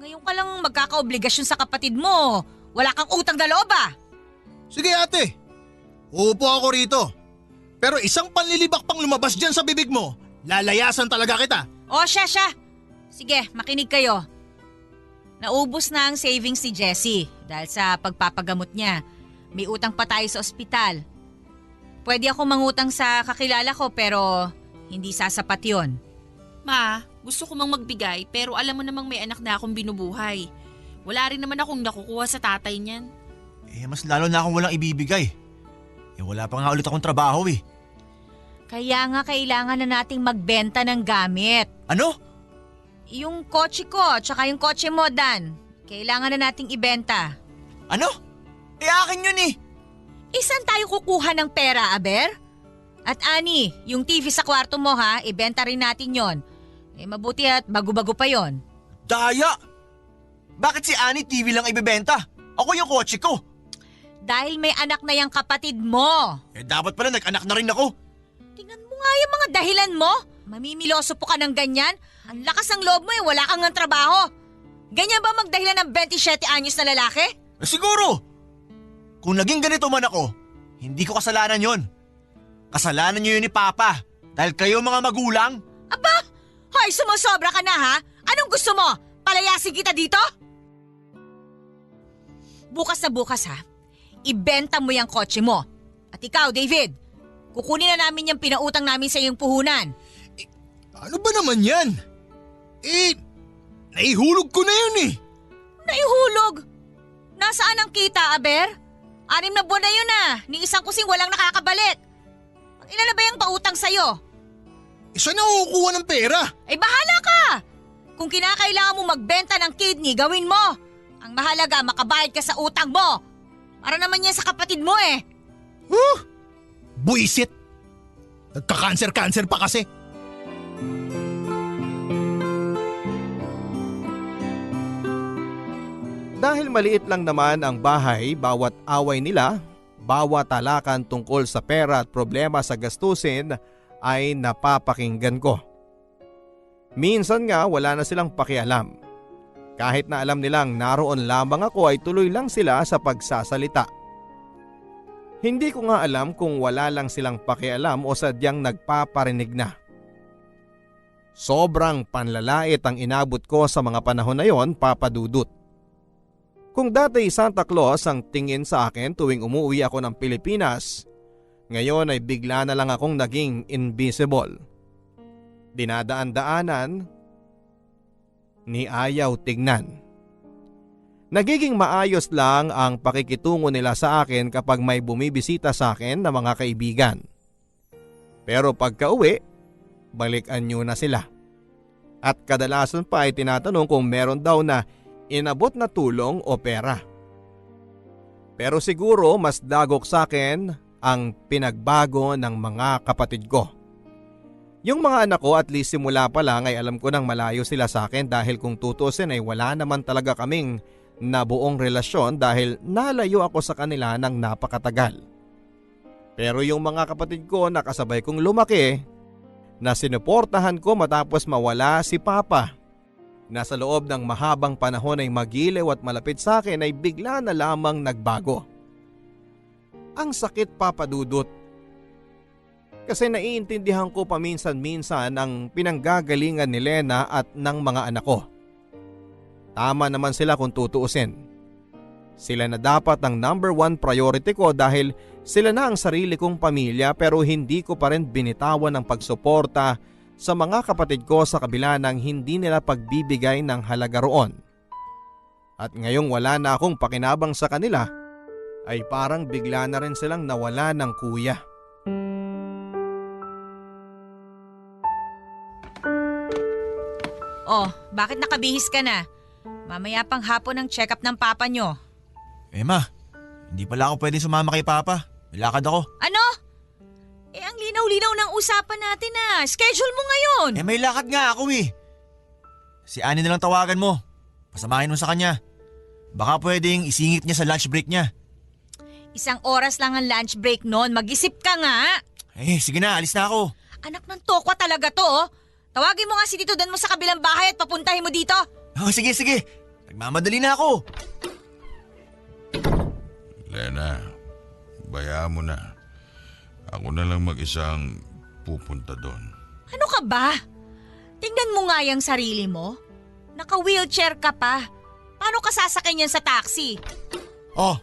Speaker 7: Ngayon ka lang magkakaobligasyon sa kapatid mo. Wala kang utang na loob ah.
Speaker 6: Sige ate, uupo ako rito. Pero isang panlilibak pang lumabas dyan sa bibig mo, lalayasan talaga kita.
Speaker 7: O siya. Sige, makinig kayo. Naubos na ang savings ni Jessie dahil sa pagpapagamot niya. May utang pa tayo sa ospital. Pwede ako mangutang sa kakilala ko pero hindi sasapat yon.
Speaker 2: Ma, gusto ko mang magbigay pero alam mo namang may anak na akong binubuhay. Wala rin naman akong nakukuha sa tatay niyan.
Speaker 5: Mas lalo na akong walang ibibigay. Wala pa nga ulit akong trabaho eh.
Speaker 7: Kaya nga kailangan na nating magbenta ng gamit.
Speaker 5: Ano?
Speaker 7: Yung kotse ko tsaka yung kotse mo, Dan. Kailangan na nating ibenta.
Speaker 5: Ano? Akin yun eh.
Speaker 7: Isan tayo kukuha ng pera, Aber? At Ani, yung TV sa kwarto mo ha, ibenta rin natin yon. Mabuti at bago-bago pa yon.
Speaker 5: Daya! Bakit si Annie TV lang ibebenta? Ako yung kotse ko.
Speaker 7: Dahil may anak na yung kapatid mo.
Speaker 5: Dapat pala nag-anak na rin ako.
Speaker 7: Tingnan mo nga yung mga dahilan mo. Mamimiloso po ka ng ganyan. Ang lakas ng loob mo wala kang ng trabaho. Ganyan ba magdahilan ng 27 anyos na lalaki?
Speaker 5: Siguro! Kung naging ganito man ako, hindi ko kasalanan yon. Kasalanan niyo yun ni Papa dahil kayo mga magulang.
Speaker 7: Aba! Hoy, sumusobra ka na ha? Anong gusto mo? Palayasin kita dito? Bukas na bukas ha, ibenta mo yung kotse mo. At ikaw, David, kukunin na namin yung pinautang namin sa iyong puhunan.
Speaker 6: Ano ba naman yan? Naihulog ko na yun eh.
Speaker 7: Naihulog? Nasaan ang kita, Aber? 6 na buwan na yun ah. Ni isang kusing walang nakakabalik. Ilan na ba yung pautang sa'yo?
Speaker 6: Isa na kukuha ng pera.
Speaker 7: Bahala ka! Kung kinakailangan mo magbenta ng kidney, gawin mo. Ang mahalaga, makabayad ka sa utang mo. Para naman yan sa kapatid mo eh.
Speaker 6: Buisit. Nagka-cancer pa kasi.
Speaker 3: Dahil maliit lang naman ang bahay, bawat away nila, bawat talakan tungkol sa pera at problema sa gastusin ay napapakinggan ko. Minsan nga wala na silang pakialam. Kahit na alam nilang naroon lamang ako ay tuloy lang sila sa pagsasalita. Hindi ko nga alam kung wala lang silang pakialam o sadyang nagpaparinig na. Sobrang panlalait ang inabot ko sa mga panahon na yon, Papa Dudut. Kung dati Santa Claus ang tingin sa akin tuwing umuwi ako ng Pilipinas, ngayon ay bigla na lang akong naging invisible. Dinadaan-daanan, ni ayaw tignan. Nagiging maayos lang ang pakikitungo nila sa akin kapag may bumibisita sa akin na mga kaibigan. Pero pagka-uwi, balikan nyo na sila. At kadalasan pa ay tinatanong kung meron daw na inabot na tulong o pera. Pero siguro mas dagok sa akin ang pinagbago ng mga kapatid ko. Yung mga anak ko at least simula pa lang ay alam ko nang malayo sila sa akin dahil kung tutusin ay wala naman talaga kaming nabuong relasyon dahil nalayo ako sa kanila ng napakatagal. Pero yung mga kapatid ko na kasabay kong lumaki, na sinuportahan ko matapos mawala si Papa, na sa loob ng mahabang panahon ay magiliw at malapit sa akin ay bigla na lamang nagbago. Ang sakit, Papa Dudut. Kasi naiintindihan ko paminsan-minsan ang pinanggagalingan ni Lena at ng mga anak ko. Tama naman sila kung tutuusin. Sila na dapat ang number 1 priority ko dahil sila na ang sarili kong pamilya pero hindi ko pa rin binitawan ang pagsuporta sa mga kapatid ko sa kabila ng hindi nila pagbibigay ng halaga roon. At ngayong wala na akong pakinabang sa kanila, ay parang bigla na rin silang nawala ng kuya.
Speaker 7: Oh, bakit nakabihis ka na? Mamaya pang hapon ang check-up ng papa nyo.
Speaker 5: Ma, hindi pala ako pwede sumama kay Papa. May lakad ako.
Speaker 7: Ano? Ang linaw linaw-linaw ng usapan natin Schedule mo ngayon.
Speaker 5: Eh may lakad nga ako eh. Si Annie na lang tawagan mo. Pasamahin mo sa kanya. Baka pwedeng isingit niya sa lunch break niya.
Speaker 7: 1 oras lang ang lunch break noon. Mag-isip ka nga.
Speaker 5: Eh sige na, alis na ako.
Speaker 7: Anak ng tokwa talaga to. Tawagin mo nga si Tito Dan mo sa kabilang bahay at papuntahin mo dito.
Speaker 5: Oh, sige. Nagmamadali na ako.
Speaker 4: Lena, bayaan mo na. Ako na lang mag-isang pupunta doon.
Speaker 7: Ano ka ba? Tingnan mo nga yung sarili mo. Naka-wheelchair ka pa. Paano ka sasakay niyan sa taxi?
Speaker 6: Oh,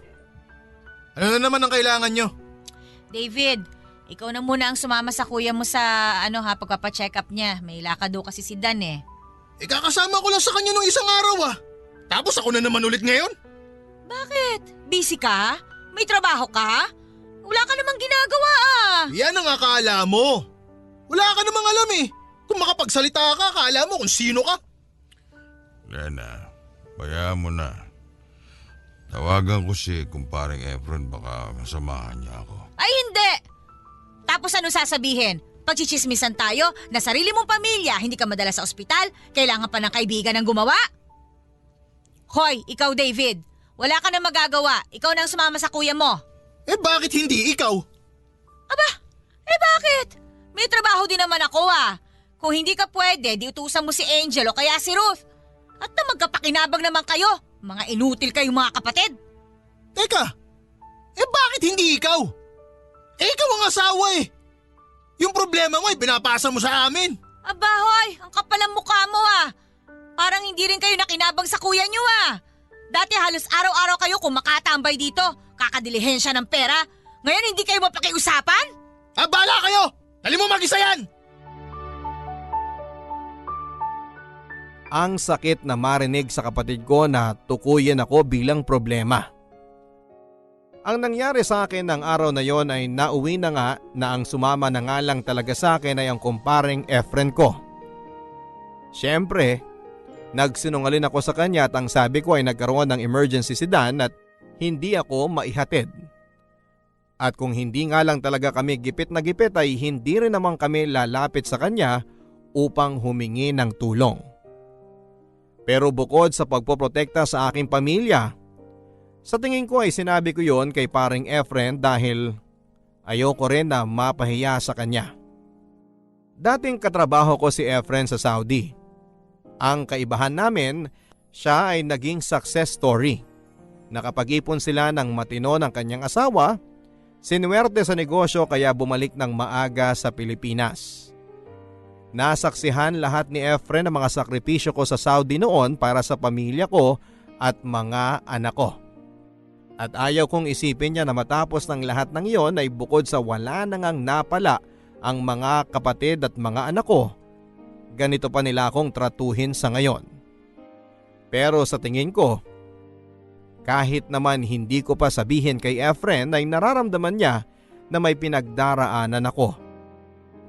Speaker 6: ano na naman ang kailangan nyo?
Speaker 7: David, ikaw na muna ang sumama sa kuya mo sa pagpapacheck up niya. May lakad daw kasi si Dan eh.
Speaker 6: Kakasama ko lang sa kanya nung isang araw Tapos ako na naman ulit ngayon?
Speaker 7: Bakit? Busy ka? May trabaho ka? Wala ka namang ginagawa
Speaker 6: Yan ang akala mo. Wala ka namang alam eh. Kung makapagsalita ka, akala mo kung sino ka.
Speaker 4: Lena, bayaan mo na. Tawagan ko si kumparing Efren, baka masamahan niya ako.
Speaker 7: Ay hindi! Tapos ano sasabihin? Pagchichismisan tayo na sarili mong pamilya, hindi ka madala sa ospital, kailangan pa ng kaibigan ng gumawa? Hoy, ikaw David, wala ka na magagawa. Ikaw na ang sumama sa kuya mo.
Speaker 6: Eh bakit hindi ikaw?
Speaker 7: Aba, bakit? May trabaho din naman ako Kung hindi ka pwede, di utusan mo si Angel o kaya si Ruth. At na magkapakinabang naman kayo. Mga inutil kayong mga kapatid.
Speaker 6: Teka, bakit hindi ikaw? Ikaw ang asawa Yung problema mo pinapasa mo sa amin.
Speaker 7: Aba hoy, ang kapal ang mukha mo Parang hindi rin kayo nakinabang sa kuya nyo Dati halos araw-araw kayo kumakatambay dito. Kakadilihensya ng pera. Ngayon hindi kayo mapakiusapan?
Speaker 6: Bala kayo! Dali mo mag-isa yan!
Speaker 3: Ang sakit na marinig sa kapatid ko na tukuyin ako bilang problema. Ang nangyari sa akin ng araw na yon ay nauwi na nga na ang sumama na nga lang talaga sa akin ay ang kumparing Efren ko. Siyempre, nagsinungaling ako sa kanya at ang sabi ko ay nagkaroon ng emergency si Dan at hindi ako maihatid. At kung hindi nga lang talaga kami gipit na gipit ay hindi rin naman kami lalapit sa kanya upang humingi ng tulong. Pero bukod sa pagpoprotekta sa aking pamilya, sa tingin ko ay sinabi ko yon kay paring Efren dahil ayoko rin na mapahiya sa kanya. Dating katrabaho ko si Efren sa Saudi. Ang kaibahan namin, siya ay naging success story. Nakapag-ipon sila ng matino ng kanyang asawa, sinuwerte sa negosyo kaya bumalik ng maaga sa Pilipinas. Nasaksihan lahat ni Efren ang mga sakripisyo ko sa Saudi noon para sa pamilya ko at mga anak ko. At ayaw kong isipin niya na matapos ng lahat ng iyon ay bukod sa wala nang napala ang mga kapatid at mga anak ko, ganito pa nila akong tratuhin sa ngayon. Pero sa tingin ko, kahit naman hindi ko pa sabihin kay Efren ay nararamdaman niya na may pinagdaraanan ako.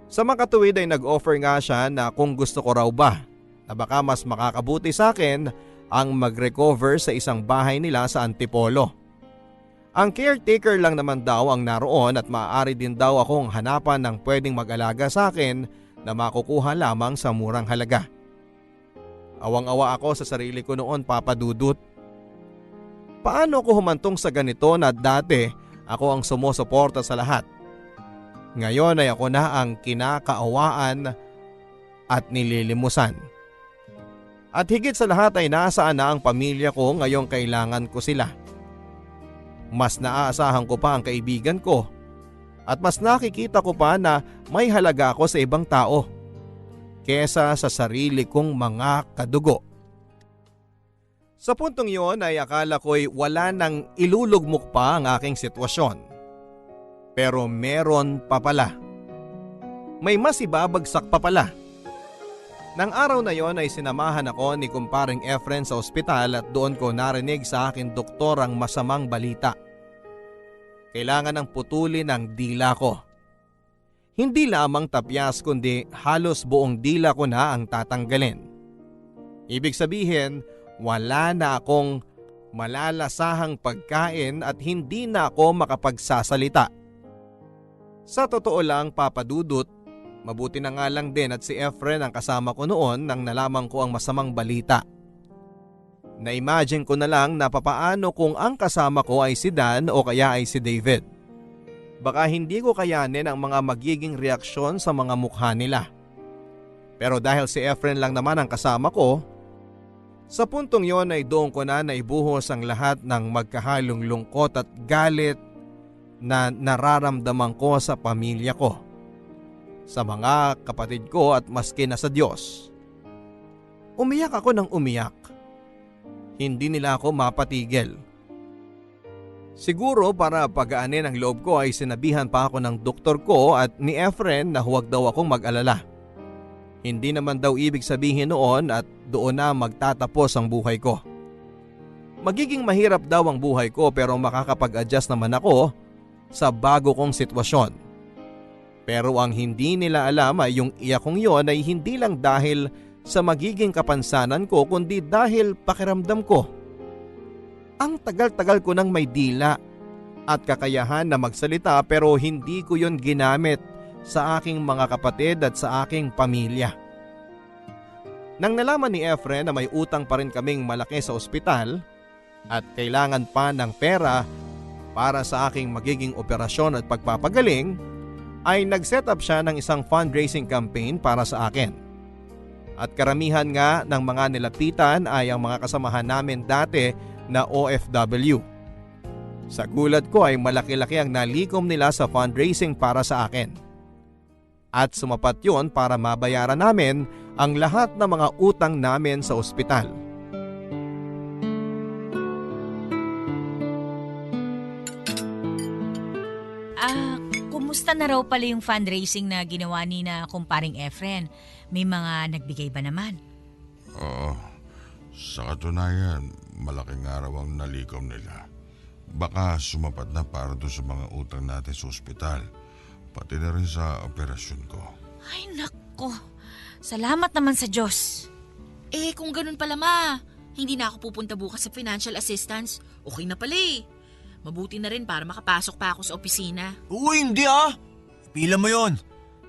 Speaker 3: Sa makatuwid ay nag-offer nga siya na kung gusto ko raw ba na baka mas makakabuti sa akin ang mag-recover sa isang bahay nila sa Antipolo. Ang caretaker lang naman daw ang naroon at maaari din daw akong hanapan ng pwedeng mag-alaga sa akin na makukuha lamang sa murang halaga. Awang-awa ako sa sarili ko noon, Papa Dudut. Paano ako humantong sa ganito na dati ako ang sumusuporta sa lahat? Ngayon ay ako na ang kinakaawaan at nililimusan. At higit sa lahat ay nasaan na ang pamilya ko ngayong kailangan ko sila. Mas naaasahan ko pa ang kaibigan ko at mas nakikita ko pa na may halaga ako sa ibang tao kesa sa sarili kong mga kadugo. Sa puntong yon ay akala ko'y wala nang ilulugmok pa ang aking sitwasyon. Pero meron pa pala. May mas ibabagsak pa pala. Nang araw na yon ay sinamahan ako ni kumparing Efren sa ospital at doon ko narinig sa aking doktor ang masamang balita. Kailangan ng putulin ang dila ko. Hindi lamang tapyas kundi halos buong dila ko na ang tatanggalin. Ibig sabihin, wala na akong malalasahang pagkain at hindi na ako makapagsasalita. Sa totoo lang, Papa Dudut, mabuti na nga lang din at si Efren ang kasama ko noon nang nalaman ko ang masamang balita. Na-imagine ko na lang na papaano kung ang kasama ko ay si Dan o kaya ay si David. Baka hindi ko kayanin ang mga magiging reaksyon sa mga mukha nila. Pero dahil si Efren lang naman ang kasama ko, sa puntong yon ay doon ko na naibuhos ang lahat ng magkahalong lungkot at galit na nararamdaman ko sa pamilya ko, sa mga kapatid ko at maski na sa Diyos. Umiyak ako ng umiyak. Hindi nila ako mapatigil. Siguro para pagaanin ang loob ko ay sinabihan pa ako ng doktor ko at ni Efren na huwag daw akong mag-alala. Hindi naman daw ibig sabihin noon at doon na magtatapos ang buhay ko. Magiging mahirap daw ang buhay ko pero makakapag-adjust naman ako sa bago kong sitwasyon. Pero ang hindi nila alam ay yung iyak kong yon ay hindi lang dahil sa magiging kapansanan ko kundi dahil pakiramdam ko. Ang tagal-tagal ko nang may dila at kakayahan na magsalita pero hindi ko yon ginamit sa aking mga kapatid at sa aking pamilya. Nang nalaman ni Efren na may utang pa rin kaming malaki sa ospital at kailangan pa ng pera para sa aking magiging operasyon at pagpapagaling, ay nag-set up siya ng isang fundraising campaign para sa akin. At karamihan nga ng mga nilapitan ay ang mga kasamahan namin dati na OFW. Sa gulat ko ay malaki-laki ang nalikom nila sa fundraising para sa akin. At sumapat yun para mabayaran namin ang lahat ng mga utang namin sa ospital.
Speaker 7: Kumusta na raw pala yung fundraising na ginawa ni na kumparing Efren? May mga nagbigay ba naman?
Speaker 4: Oo. Sa katunayan, malaking araw ang nalikom nila. Baka sumapat na para doon sa mga utang natin sa ospital. Pati na rin sa operasyon ko.
Speaker 7: Ay nako, salamat naman sa Diyos.
Speaker 2: Kung ganun pala ma, hindi na ako pupunta bukas sa financial assistance. Okay na pala eh. Mabuti na rin para makapasok pa ako sa opisina.
Speaker 5: Uy, hindi ah! Pila mo yon.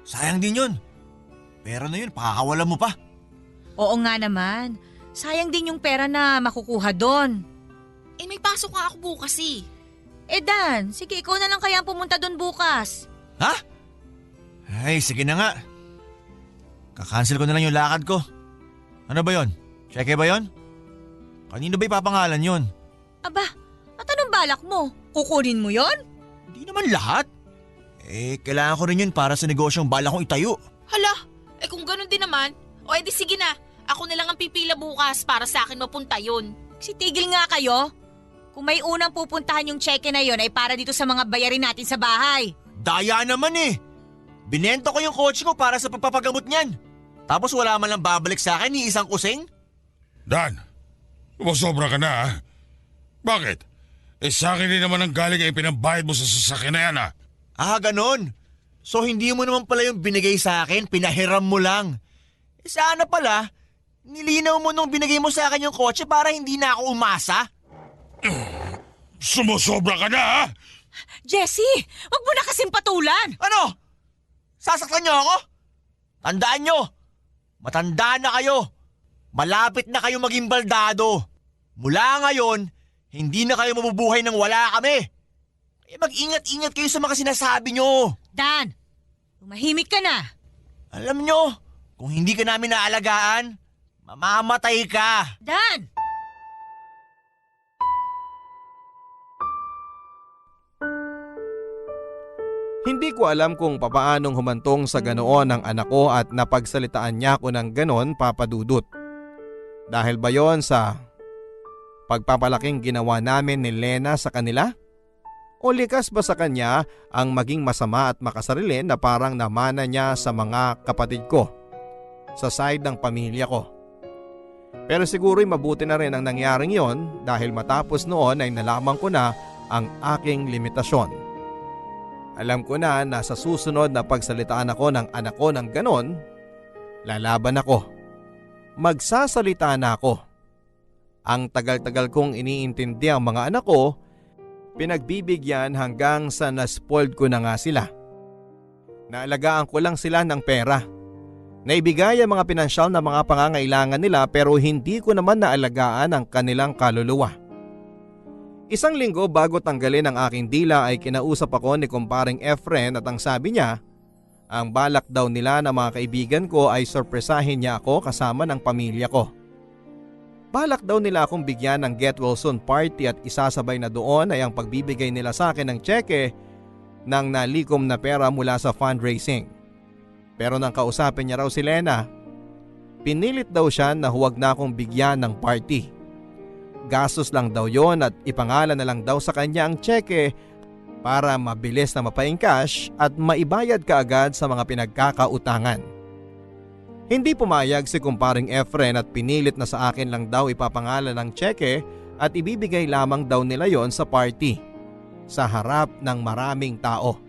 Speaker 5: Sayang din yun. Pera na yun, pakakawalan mo pa.
Speaker 7: Oo nga naman, sayang din yung pera na makukuha doon.
Speaker 2: May pasok nga ako bukas eh.
Speaker 7: Dan, sige ikaw na lang kaya ang pumunta doon bukas.
Speaker 5: Ha? Ay, sige na nga. Kakancel ko na lang yung lakad ko. Ano ba yon? Cheque ba yon? Kanino ba ipapangalan yon?
Speaker 7: Aba, at anong balak mo? Kukunin mo yon?
Speaker 5: Hindi naman lahat. Kailangan ko rin yun para sa negosyong balak kong itayo.
Speaker 2: Hala, kung ganun din naman, edi sige na. Ako na lang ang pipila bukas para sa akin mapunta yun.
Speaker 7: Sitigil nga kayo. Kung may unang pupuntahan yung cheque na yon ay para dito sa mga bayarin natin sa bahay.
Speaker 5: Daya naman eh. Binento ko yung kotse ko para sa pagpapagamot niyan. Tapos wala man lang babalik sa akin ni isang kusing.
Speaker 4: Dan, sumasobra ka na ha? Bakit? Sa akin din naman ang galing ay pinambayad mo sa sasakyan na yan ha?
Speaker 5: Ganon. So hindi mo naman pala yung binigay sa akin, pinahiram mo lang. Sana pala, nilinaw mo nung binigay mo sa akin yung kotse para hindi na ako umasa.
Speaker 4: Sumusobra ka na ha?
Speaker 7: Jessie, wag mo na kasing patulan.
Speaker 5: Ano? Sasaktan niyo ako? Tandaan niyo, matanda na kayo. Malapit na kayo maging baldado. Mula ngayon, hindi na kayo mabubuhay nang wala kami. Mag-ingat-ingat kayo sa mga sinasabi niyo.
Speaker 7: Dan, tumahimik ka na.
Speaker 5: Alam niyo, kung hindi ka namin naalagaan, mamamatay ka.
Speaker 7: Dan!
Speaker 3: Hindi ko alam kung papaanong humantong sa ganoon ang anak ko at napagsalitaan niya ako ng ganon, Papa Dudut. Dahil ba yon sa pagpapalaking ginawa namin ni Lena sa kanila? O likas ba sa kanya ang maging masama at makasarili na parang namana niya sa mga kapatid ko, sa side ng pamilya ko? Pero siguro'y mabuti na rin ang nangyaring yon dahil matapos noon ay nalaman ko na ang aking limitasyon. Alam ko na sa susunod na pagsalitaan ako ng anak ko ng ganon, lalaban ako. Magsasalita na ako. Ang tagal-tagal kong iniintindi ang mga anak ko, pinagbibigyan hanggang sa na-spoiled ko na nga sila. Naalagaan ko lang sila ng pera. Naibigay ang mga pinansyal na mga pangangailangan nila pero hindi ko naman naalagaan ang kanilang kaluluwa. Isang linggo bago tanggalin ang aking dila ay kinausap ako ni kumparing Efren at ang sabi niya, ang balak daw nila ng mga kaibigan ko ay sorpresahin niya ako kasama ng pamilya ko. Balak daw nila akong bigyan ng get well soon party at isasabay na doon ay ang pagbibigay nila sa akin ng tseke ng nalikom na pera mula sa fundraising. Pero nang kausapin niya raw si Lena, pinilit daw siya na huwag na akong bigyan ng party. Gastos lang daw yon at ipangalan na lang daw sa kanya ang tseke para mabilis na mapa-encash at maibayad kaagad sa mga pinagkakautangan. Hindi pumayag si kumparing Efren at pinilit na sa akin lang daw ipapangalan ng tseke at ibibigay lamang daw nila yon sa party sa harap ng maraming tao.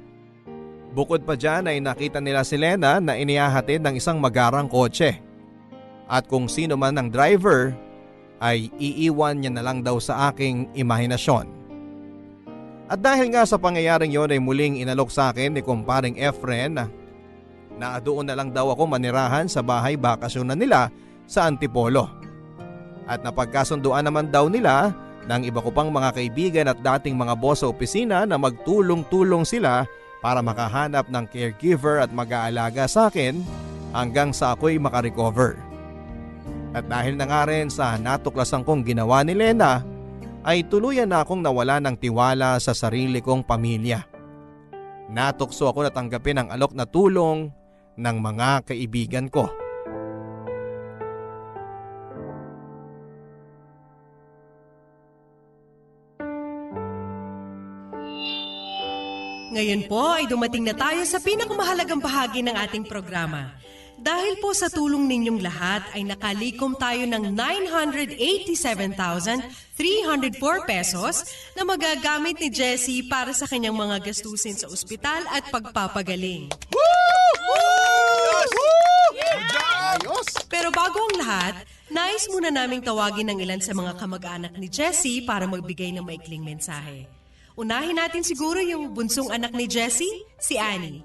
Speaker 3: Bukod pa dyan ay nakita nila si Lena na inihahatid ng isang magarang kotse. At kung sino man ang driver ay iiwan niya na lang daw sa aking imahinasyon. At dahil nga sa pangyayaring yon ay muling inalok sa akin ni kumparing Efren na doon na lang daw ako manirahan sa bahay bakasyonan nila sa Antipolo. At napagkasunduan naman daw nila ng iba ko pang mga kaibigan at dating mga boss sa opisina na magtulong-tulong sila para makahanap ng caregiver at mag-aalaga sa akin hanggang sa ako'y makarecover. At dahil na nga rin sa natuklasan kong ginawa ni Lena, ay tuluyan na akong nawala ng tiwala sa sarili kong pamilya. Natukso ako na tanggapin ang alok na tulong ng mga kaibigan ko.
Speaker 8: Ngayon po ay dumating na tayo sa pinakamahalagang bahagi ng ating programa. Dahil po sa tulong ninyong lahat ay nakalikom tayo ng 987,304 pesos na magagamit ni Jessie para sa kanyang mga gastusin sa ospital at pagpapagaling. Pero bago ang lahat, nais muna naming tawagin ng ilan sa mga kamag-anak ni Jessie para magbigay ng maikling mensahe. Unahin natin siguro yung bunsong anak ni Jessie, si Annie.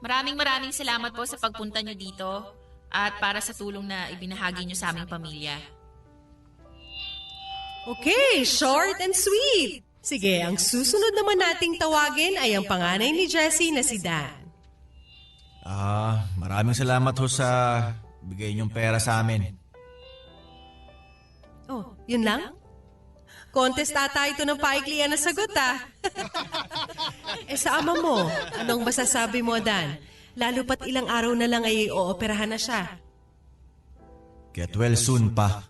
Speaker 2: Maraming salamat po sa pagpunta nyo dito at para sa tulong na ibinahagi nyo sa aming pamilya.
Speaker 8: Okay, short and sweet. Sige, ang susunod naman nating tawagin ay ang panganay ni Jessie na si Dan.
Speaker 5: Maraming salamat ho sa bigay niyong pera sa amin.
Speaker 8: Oh, yun lang? Contest ata ito ng paiklian na sagot sa ama mo, anong masasabi mo, Dan? Lalo pat ilang araw na lang ay ooperahan na siya.
Speaker 5: Get well soon pa.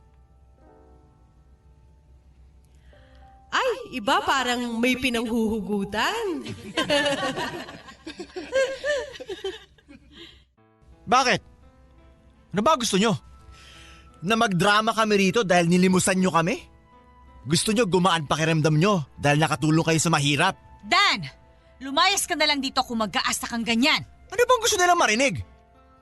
Speaker 8: Ay, iba parang may pinanghuhugutan.
Speaker 9: Bakit? Ano ba gusto nyo? Na magdrama kami rito dahil nilimusan nyo kami? Gusto nyo gumaan pakiramdam nyo dahil nakatulong kayo sa mahirap?
Speaker 7: Dan! Lumayas ka na lang dito kung mag-aasta kang ganyan.
Speaker 9: Ano bang gusto nilang marinig?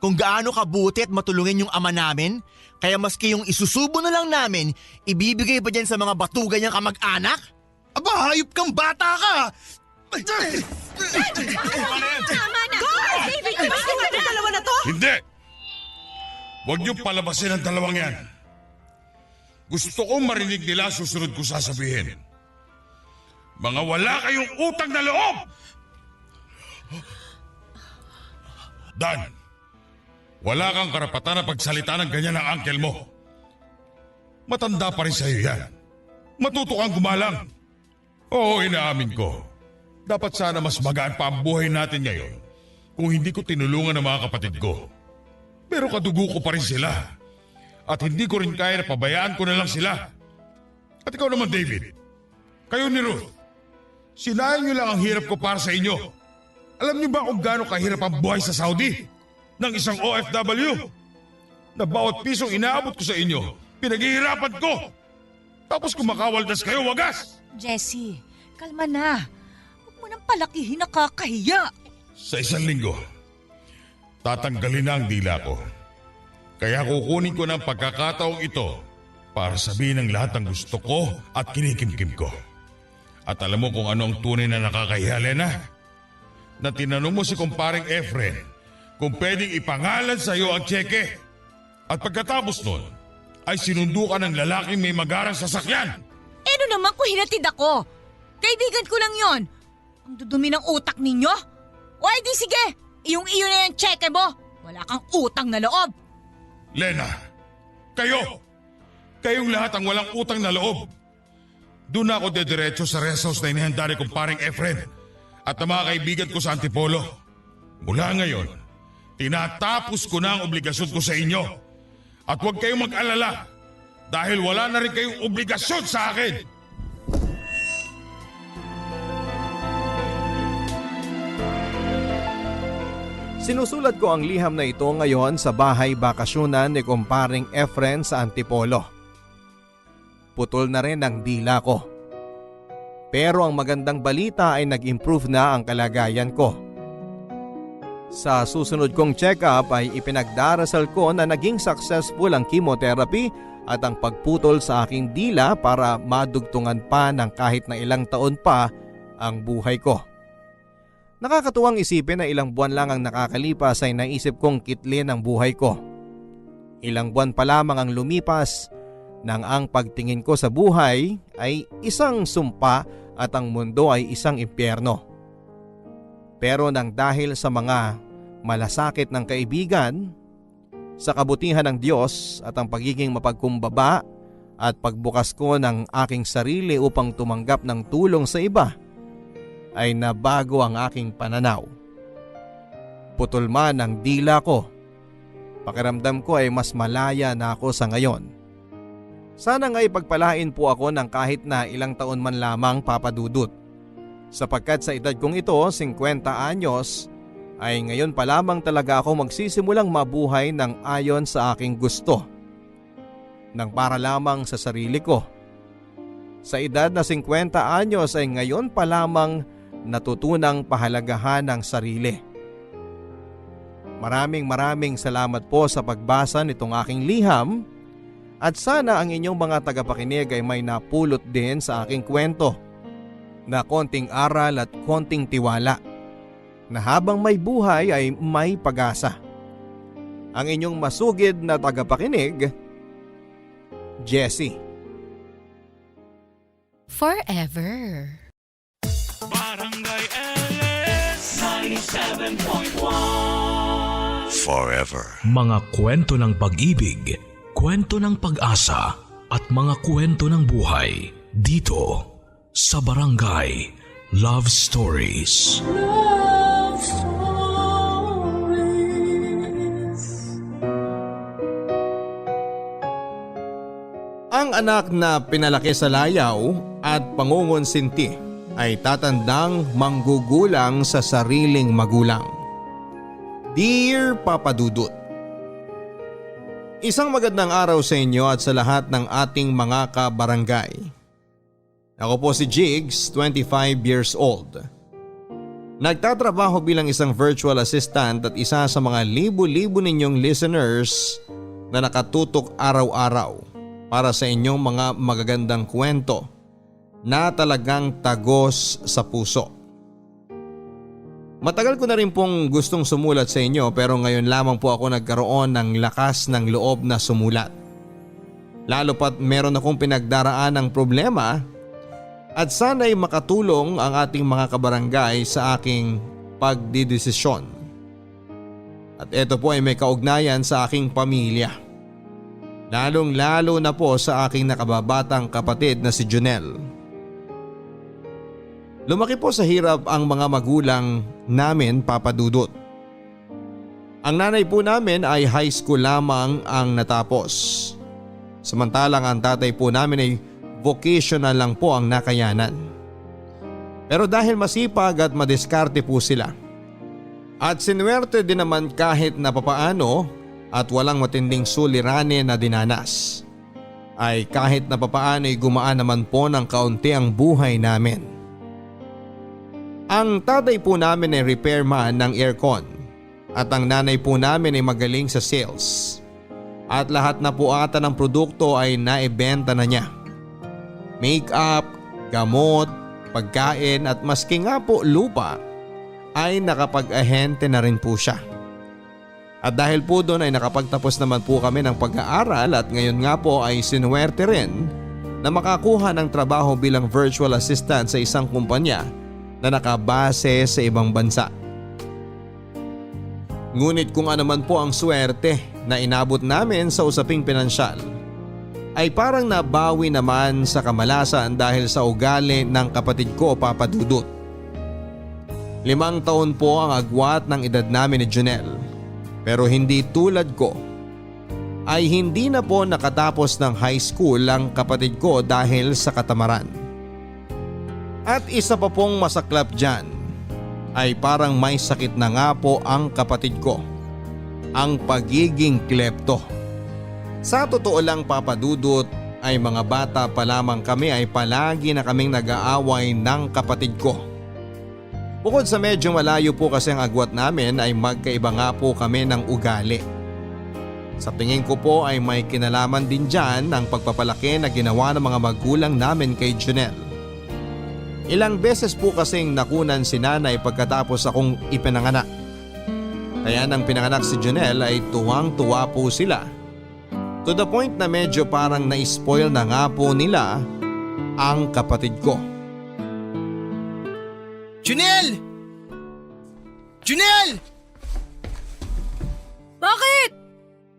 Speaker 9: Kung gaano kabuti at matulungin yung ama namin, kaya maski yung isusubo na lang namin, ibibigay pa dyan sa mga batugan niyang kamag-anak?
Speaker 6: Aba, hayop kang bata ka!
Speaker 7: Tama na! David, gusto ka na!
Speaker 8: Dalawa na to?
Speaker 4: Hindi! Huwag niyo palabasin ang dalawang yan. Gusto kong marinig nila susunod ko sasabihin. Mga wala kayong utang na loob! Dan, wala kang karapatan na pagsalita ng ganyan ng uncle mo. Matanda pa rin sa'yo yan. Matuto kang gumalang. Oo, inaamin ko. Dapat sana mas magaan pa ang buhay natin ngayon kung hindi ko tinulungan ang mga kapatid ko. Pero kadugo ko pa rin sila. At hindi ko rin kaya na pabayaan ko na lang sila. At ikaw naman, David. Kayo ni Ruth. Sinayin niyo lang ang hirap ko para sa inyo. Alam niyo ba kung gaano kahirap ang buhay sa Saudi? Ng isang OFW? Na bawat pisong inaabot ko sa inyo, pinaghihirapan ko. Tapos kumakawaldas kayo, wagas!
Speaker 7: Jessie, kalma na. Huwag mo nang palakihin, nakakahiya.
Speaker 4: Sa isang linggo, tatanggalin na ang dila ko. Kaya kukunin ko ng pagkakataong ito para sabihin ang lahat ng gusto ko at kinikimkim ko. At alam mo kung ano ang tunay na nakakahiya, Lena? Na tinanong mo si kumparing Efren kung pwedeng ipangalan sa iyo ang tseke. At pagkatapos nun, ay sinundo ka ng lalaking may magarang sasakyan.
Speaker 7: Ano naman kung hinatid ako? Kaibigan ko lang yon. Ang dudumi ng utak ninyo. O di sige, iyong-iyo na yung cheque mo. Wala kang utang na loob.
Speaker 4: Lena, kayong lahat ang walang utang na loob. Doon ako dediretso sa rest house na inihanda ni kumparing Efren at ang mga kaibigan ko sa Antipolo. Mula ngayon, tinatapos ko na ang obligasyon ko sa inyo. At huwag kayong mag-alala dahil wala na rin kayong obligasyon sa akin.
Speaker 3: Sinusulat ko ang liham na ito ngayon sa bahay bakasyunan ni kumparing Efren sa Antipolo. Putol na rin ang dila ko. Pero ang magandang balita ay nag-improve na ang kalagayan ko. Sa susunod kong check-up ay ipinagdarasal ko na naging successful ang chemotherapy at ang pagputol sa aking dila para madugtungan pa ng kahit na ilang taon pa ang buhay ko. Nakakatuwang isipin na ilang buwan lang ang nakakalipas ay naisip kong kitlin ang buhay ko. Ilang buwan pa lamang ang lumipas nang ang pagtingin ko sa buhay ay isang sumpa at ang mundo ay isang impyerno. Pero nang dahil sa mga malasakit ng kaibigan, sa kabutihan ng Diyos at ang pagiging mapagkumbaba at pagbukas ko ng aking sarili upang tumanggap ng tulong sa iba, ay nabago ang aking pananaw. Putol man ang dila ko, pakiramdam ko ay mas malaya na ako sa ngayon. Sana nga'y pagpalain po ako ng kahit na ilang taon man lamang, Papa Dudut. Sapagkat sa edad kong ito, 50 anyos, ay ngayon pa lamang talaga ako magsisimulang mabuhay ng ayon sa aking gusto. Nang para lamang sa sarili ko. Sa edad na 50 anyos ay ngayon pa lamang natutunang pahalagahan ng sarili. Maraming salamat po sa pagbasa nitong aking liham at sana ang inyong mga tagapakinig ay may napulot din sa aking kwento na konting aral at konting tiwala na habang may buhay ay may pag-asa. Ang inyong masugid na tagapakinig, Jessie.
Speaker 10: Forever.
Speaker 1: Barangay LS 97.1
Speaker 4: Forever.
Speaker 1: Mga kwento ng pag-ibig, kwento ng pag-asa at mga kwento ng buhay dito sa Barangay Love Stories.
Speaker 10: Love Stories.
Speaker 3: Ang anak na pinalaki sa layaw at pangungonsinti ay tatandang manggugulang sa sariling magulang. Dear Papa Dudut, isang magandang araw sa inyo at sa lahat ng ating mga kabarangay. Ako po si Jigs, 25 years old. Nagtatrabaho bilang isang virtual assistant at isa sa mga libo-libo ninyong listeners na nakatutok araw-araw para sa inyong mga magagandang kwento na talagang tagos sa puso. Matagal ko na rin pong gustong sumulat sa inyo pero ngayon lamang po ako nagkaroon ng lakas ng loob na sumulat. Lalo pat meron akong pinagdaraan ng problema at sana'y makatulong ang ating mga kabarangay sa aking pagdidesisyon. At ito po ay may kaugnayan sa aking pamilya. Lalong-lalo na po sa aking nakababatang kapatid na si Junel. Lumaki po sa hirap ang mga magulang namin, Papa Dudut. Ang nanay po namin ay high school lamang ang natapos. Samantalang ang tatay po namin ay vocational lang po ang nakayanan. Pero dahil masipag at madiskarte po sila at sinuwerte din naman kahit na papaano at walang matinding suliranin na dinanas, ay kahit na papaano ay gumaan naman po ng kaunti ang buhay namin. Ang tatay po namin ay repairman ng aircon at ang nanay po namin ay magaling sa sales. At lahat na po ata ng produkto ay naibenta na niya. Make-up, gamot, pagkain at maski nga po lupa ay nakapag-ahente na rin po siya. At dahil po doon ay nakapagtapos naman po kami ng pag-aaral at ngayon nga po ay sinuwerte rin na makakuha ng trabaho bilang virtual assistant sa isang kumpanya na nakabase sa ibang bansa. Ngunit kung ano man po ang swerte na inabot namin sa usaping pinansyal, ay parang nabawi naman sa kamalasan dahil sa ugali ng kapatid ko, Papa Dudut. 5 taon po ang agwat ng edad namin ni Junel, pero hindi tulad ko ay hindi na po nakatapos ng high school ang kapatid ko dahil sa katamaran. At isa pa pong masaklap dyan ay parang may sakit na nga po ang kapatid ko, ang pagiging klepto. Sa totoo lang, Papa Dudut, ay mga bata pa lamang kami ay palagi na kaming nag-aaway ng kapatid ko. Bukod sa medyo malayo po kasi ang agwat namin ay magkaiba nga po kami ng ugali. Sa tingin ko po ay may kinalaman din dyan ang pagpapalaki na ginawa ng mga magulang namin kay Junel. Ilang beses po kasing nakunan si nanay pagkatapos akong ipinanganak. Kaya nang pinanganak si Junel ay tuwang-tuwa po sila. To the point na medyo parang na-spoil na nga po nila ang kapatid ko.
Speaker 6: Junel! Junel!
Speaker 11: Bakit?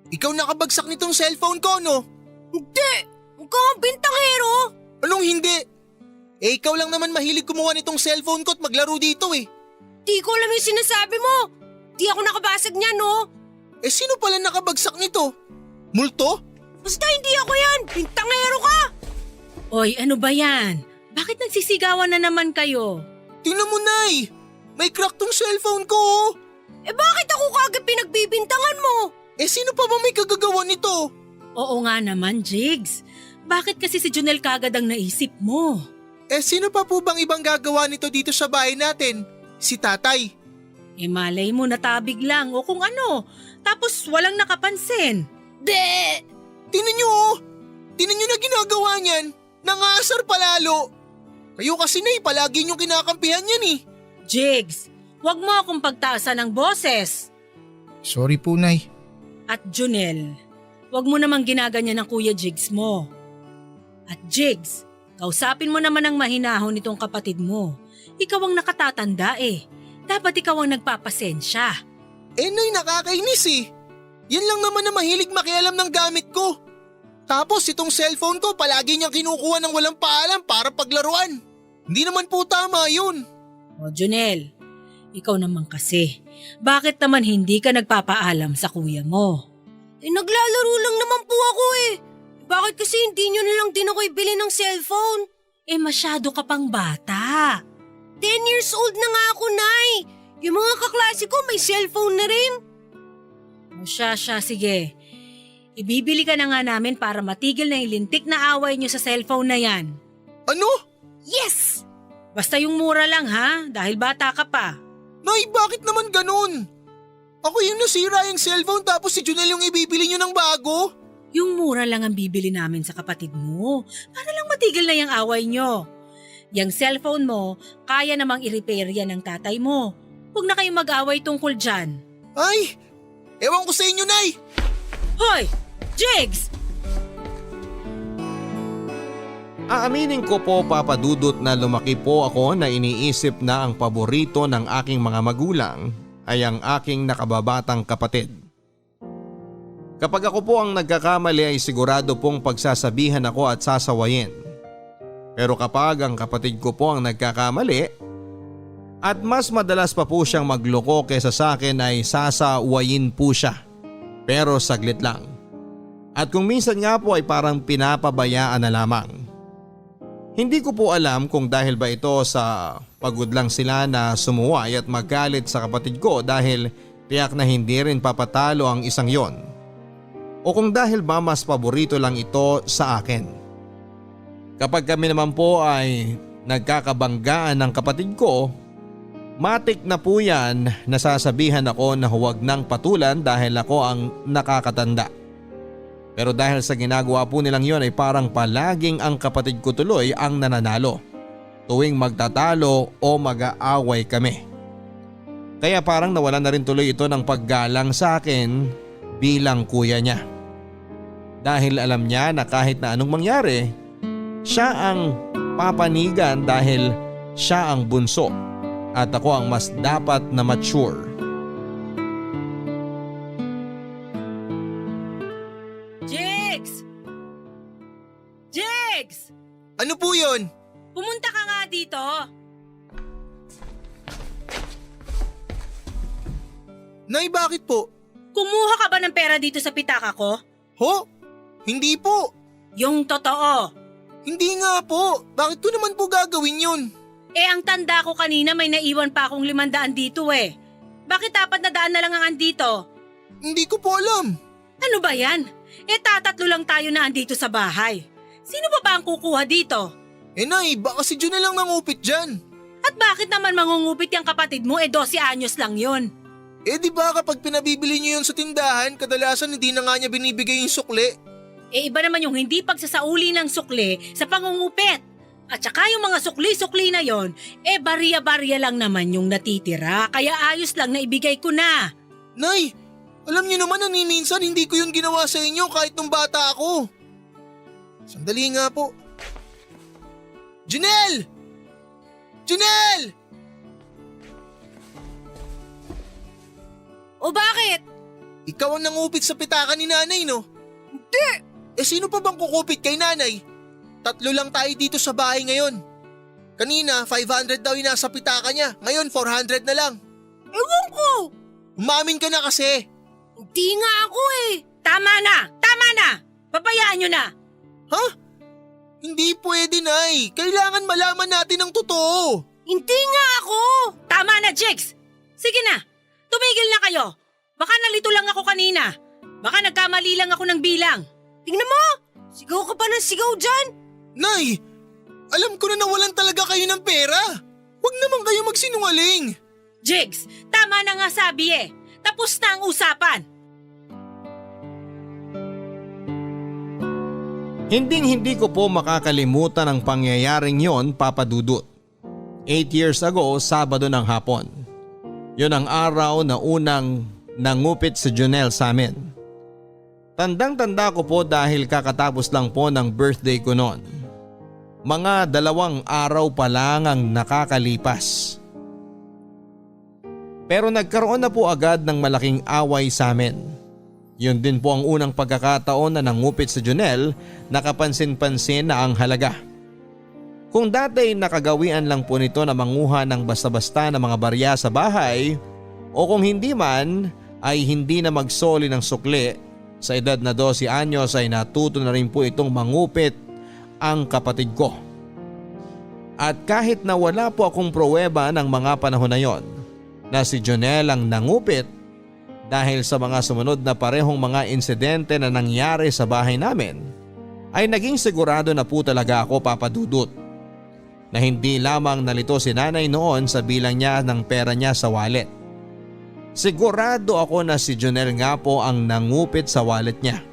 Speaker 6: Ikaw nakabagsak nitong cellphone ko, no?
Speaker 11: Hindi! Huwag kang bintangero!
Speaker 6: Anong hindi? Ikaw lang naman mahilig kumuha nitong cellphone ko at maglaro dito eh.
Speaker 11: Di ko alam yung sinasabi mo. Di ako nakabasag niya, no?
Speaker 6: Sino pala nakabagsak nito? Multo?
Speaker 11: Basta hindi ako yan! Bintangero ka!
Speaker 12: Oy, ano ba yan? Bakit nagsisigawan na naman kayo?
Speaker 6: Tingnan mo, Nay! May crack tong cellphone ko, oh!
Speaker 11: Bakit ako kagad pinagbibintangan mo?
Speaker 6: Sino pa ba may kagagawa nito?
Speaker 12: Oo nga naman, Jigs. Bakit kasi si Junel kagad ang naisip mo?
Speaker 6: Sino pa po bang ibang gagawa nito dito sa bahay natin? Si tatay.
Speaker 12: Malay mo natabig lang o kung ano. Tapos walang nakapansin.
Speaker 11: De!
Speaker 6: Tingnan nyo, oh! Tingnan nyo na ginagawa niyan. Nangasar palalo. Kayo kasi, Nay, palagi nyo kinakampihan yan eh.
Speaker 12: Jigs, wag mo akong pagtaasan ng boses.
Speaker 6: Sorry po, Nay.
Speaker 12: At Junel, wag mo namang ginaganyan ng Kuya Jigs mo. At Jigs, kausapin mo naman ang mahinahon nitong kapatid mo. Ikaw ang nakatatanda eh. Dapat ikaw ang nagpapasensya.
Speaker 6: Nay, nakakainis eh. Yan lang naman na mahilig makialam ng gamit ko. Tapos itong cellphone ko palagi niyang kinukuha ng walang paalam para paglaruan. Hindi naman po tama yun.
Speaker 12: O Junel, ikaw naman kasi. Bakit naman hindi ka nagpapaalam sa kuya mo?
Speaker 11: Naglalaro lang naman po ako eh. Bakit kasi hindi nyo nalang din ako ibili ng cellphone?
Speaker 12: Masyado ka pang bata.
Speaker 11: 10 years old na nga ako, Nay. Yung mga kaklase ko may cellphone na rin.
Speaker 12: O siya, sige. Ibibili ka na nga namin para matigil na yung lintik na away nyo sa cellphone na yan.
Speaker 6: Ano?
Speaker 11: Yes!
Speaker 12: Basta yung mura lang ha, dahil bata ka pa.
Speaker 6: Nay, bakit naman ganun? Ako yung nasira yung cellphone tapos si Junel yung ibibili nyo ng bago?
Speaker 12: Yung mura lang ang bibili namin sa kapatid mo, para lang matigil na yung away nyo. Yang cellphone mo, kaya namang i-repair yan ng tatay mo. Huwag na kayong mag-away tungkol dyan.
Speaker 6: Ay, ewan ko sa inyo, Nay.
Speaker 12: Hoy, Jigs!
Speaker 3: Aaminin ko po, Papa Dudut, na lumaki po ako na iniisip na ang paborito ng aking mga magulang ay ang aking nakababatang kapatid. Kapag ako po ang nagkakamali ay sigurado pong pagsasabihan ako at sasawayin. Pero kapag ang kapatid ko po ang nagkakamali at mas madalas pa po siyang magloko kaysa sa akin ay sasawayin po siya. Pero saglit lang. At kung minsan nga po ay parang pinapabayaan na lamang. Hindi ko po alam kung dahil ba ito sa pagod lang sila na sumuway at magalit sa kapatid ko dahil tiyak na hindi rin papatalo ang isang yon. O kung dahil ba mas paborito lang ito sa akin. Kapag kami naman po ay nagkakabanggaan ng kapatid ko, matik na po yan nasasabihan ako na huwag nang patulan dahil ako ang nakakatanda. Pero dahil sa ginagawa po nilang yon ay parang palaging ang kapatid ko tuloy ang nananalo. tuwing magtatalo o mag-aaway kami. Kaya parang nawalan na rin tuloy ito ng paggalang sa akin bilang kuya niya. Dahil alam niya na kahit na anong mangyari, siya ang papanigan dahil siya ang bunso at ako ang mas dapat na mature.
Speaker 12: Jigs! Jigs!
Speaker 6: Ano po yun?
Speaker 12: Pumunta ka nga dito.
Speaker 6: Nay, bakit po?
Speaker 12: Kumuha ka ba ng pera dito sa pitaka ko?
Speaker 6: Ho? Hindi po.
Speaker 12: Yung totoo.
Speaker 6: Hindi nga po. Bakit ko naman po gagawin yun?
Speaker 12: Ang tanda ko kanina may naiwan pa akong 500 dito eh. Bakit 4 na daan na lang ang andito?
Speaker 6: Hindi ko po alam.
Speaker 12: Ano ba yan? Tatatlo lang tayo na andito sa bahay. Sino ba ang kukuha dito?
Speaker 6: Nay, baka si Jun na lang nangupit dyan.
Speaker 12: At bakit naman mangungupit yung kapatid mo 12 anyos lang yun?
Speaker 6: Di ba kapag pinabibili niyo yun sa tindahan, kadalasan hindi na nga niya binibigay yung sukli?
Speaker 12: Iba naman yung hindi pagsasauli ng sukli sa pangungupit. At saka yung mga sukli-sukli na yon, barya-barya lang naman yung natitira. Kaya ayos lang na ibigay ko na.
Speaker 6: Nay, alam niyo naman na minsan hindi ko yun ginawa sa inyo kahit nung bata ako. Sandali nga po. Janelle! Janelle!
Speaker 11: O bakit?
Speaker 6: Ikaw ang nangupit sa pitaka ni nanay, no? Hindi! Sino pa bang kukupit kay nanay? 3 lang tayo dito sa bahay ngayon. Kanina, 500 daw yung nasa pitaka niya. Ngayon, 400 na lang.
Speaker 11: Ewan ko!
Speaker 6: Umamin ka na kasi.
Speaker 11: Hindi nga ako eh.
Speaker 12: Tama na! Tama na! Papayaan nyo na!
Speaker 6: Ha? Hindi pwede, Nay. Kailangan malaman natin ang totoo.
Speaker 11: Hindi nga ako!
Speaker 12: Tama na, Jigs! Sige na! Tumigil na kayo! Baka nalito lang ako kanina. Baka nagkamali lang ako ng bilang.
Speaker 11: Tingnan mo! Sigaw ka pa ng sigaw dyan!
Speaker 6: Nay! Alam ko na nawalan talaga kayo ng pera. Huwag naman kayo magsinungaling.
Speaker 12: Jigs, tama na nga sabi eh. Tapos na ang usapan.
Speaker 3: Hinding-hindi ko po makakalimutan ang pangyayaring yon, Papa Dudut. 8 years ago, Sabado ng hapon. Yon ang araw na unang nangupit si Jonel sa amin. Tandang-tanda ko po dahil kakatapos lang po ng birthday ko noon. Mga 2 araw pa lang ang nakakalipas. Pero nagkaroon na po agad ng malaking away sa amin. Yun din po ang unang pagkakataon na nangupit si Jonel na kapansin-pansin na ang halaga. Kung dati nakagawian lang po nito na manguha ng basta-basta ng mga barya sa bahay o kung hindi man ay hindi na magsoli ng sukli, sa edad na 12 anyos ay natuto na rin po itong mangupit ang kapatid ko. At kahit na wala po akong pruweba ng mga panahon na yon na si Jonel ang nangupit dahil sa mga sumunod na parehong mga insidente na nangyari sa bahay namin, ay naging sigurado na po talaga ako, Papa Dudut, na hindi lamang nalito si nanay noon sa bilang niya ng pera niya sa wallet. Sigurado ako na si Jonel nga po ang nangupit sa wallet niya.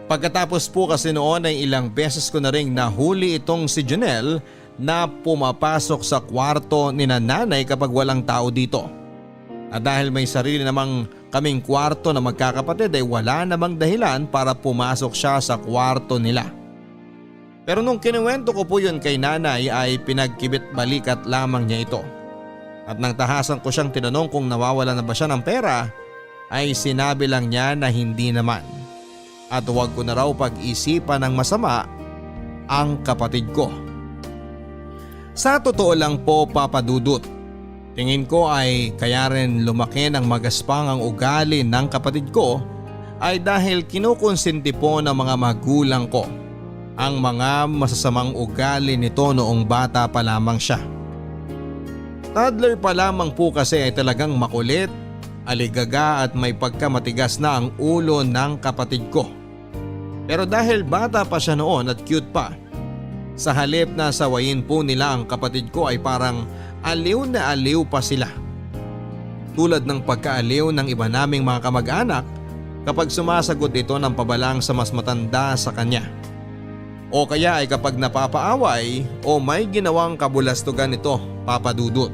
Speaker 3: Pagkatapos po kasi noon ay ilang beses ko na ring nahuli itong si Jonel na pumapasok sa kwarto ni nanay kapag walang tao dito. At dahil may sarili namang kaming kwarto na magkakapatid ay wala namang dahilan para pumasok siya sa kwarto nila. Pero nung kinuwento ko po yun kay nanay ay pinagkibit balikat lamang niya ito. At nang tahasan ko siyang tinanong kung nawawala na ba siya ng pera ay sinabi lang niya na hindi naman. At huwag ko na raw pag-isipan ng masama ang kapatid ko. Sa totoo lang po, Papa Dudut, tingin ko ay kaya rin lumaki ng magaspang ang ugali ng kapatid ko ay dahil kinukonsinti po ng mga magulang ko ang mga masasamang ugali nito noong bata pa lamang siya. Toddler pa lamang po kasi ay talagang makulit, aligaga at may pagkamatigas na ang ulo ng kapatid ko. Pero dahil bata pa siya noon at cute pa, sa halip na sawayin po nila ang kapatid ko ay parang aliw na aliw pa sila. Tulad ng pagkaaliw ng iba naming mga kamag-anak kapag sumasagot ito ng pabalang sa mas matanda sa kanya. O kaya ay kapag napapaaway o may ginawang kabulastugan ito, Papa Dudut.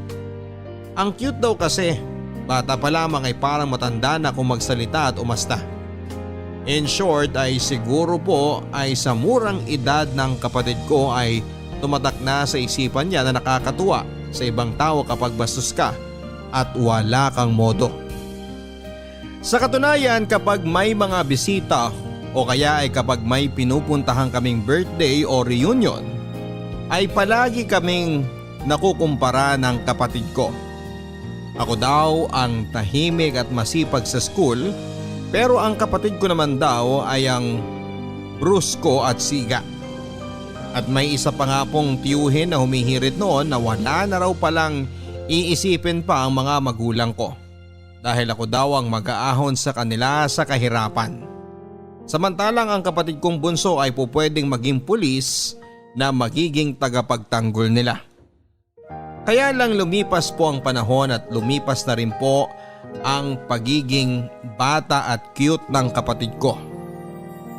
Speaker 3: Ang cute daw kasi, bata pa lamang ay parang matanda na kung magsalita at umasta. In short ay siguro po ay sa murang edad ng kapatid ko ay tumatak na sa isipan niya na nakakatuwa sa ibang tao kapag bastos ka at wala kang modo. Sa katunayan kapag may mga bisita o kaya ay kapag may pinupuntahan kaming birthday o reunion ay palagi kaming nakukumpara ng kapatid ko. Ako daw ang tahimik at masipag sa school pero ang kapatid ko naman daw ay ang brusko at siga. At may isa pa nga pong tiyuhin na humihirit noon na wala na raw palang iisipin pa ang mga magulang ko. Dahil ako daw ang mag-aahon sa kanila sa kahirapan. Samantalang ang kapatid kong bunso ay pupwedeng maging pulis na magiging tagapagtanggol nila. Kaya lang lumipas po ang panahon at lumipas na rin po ang pagiging bata at cute ng kapatid ko.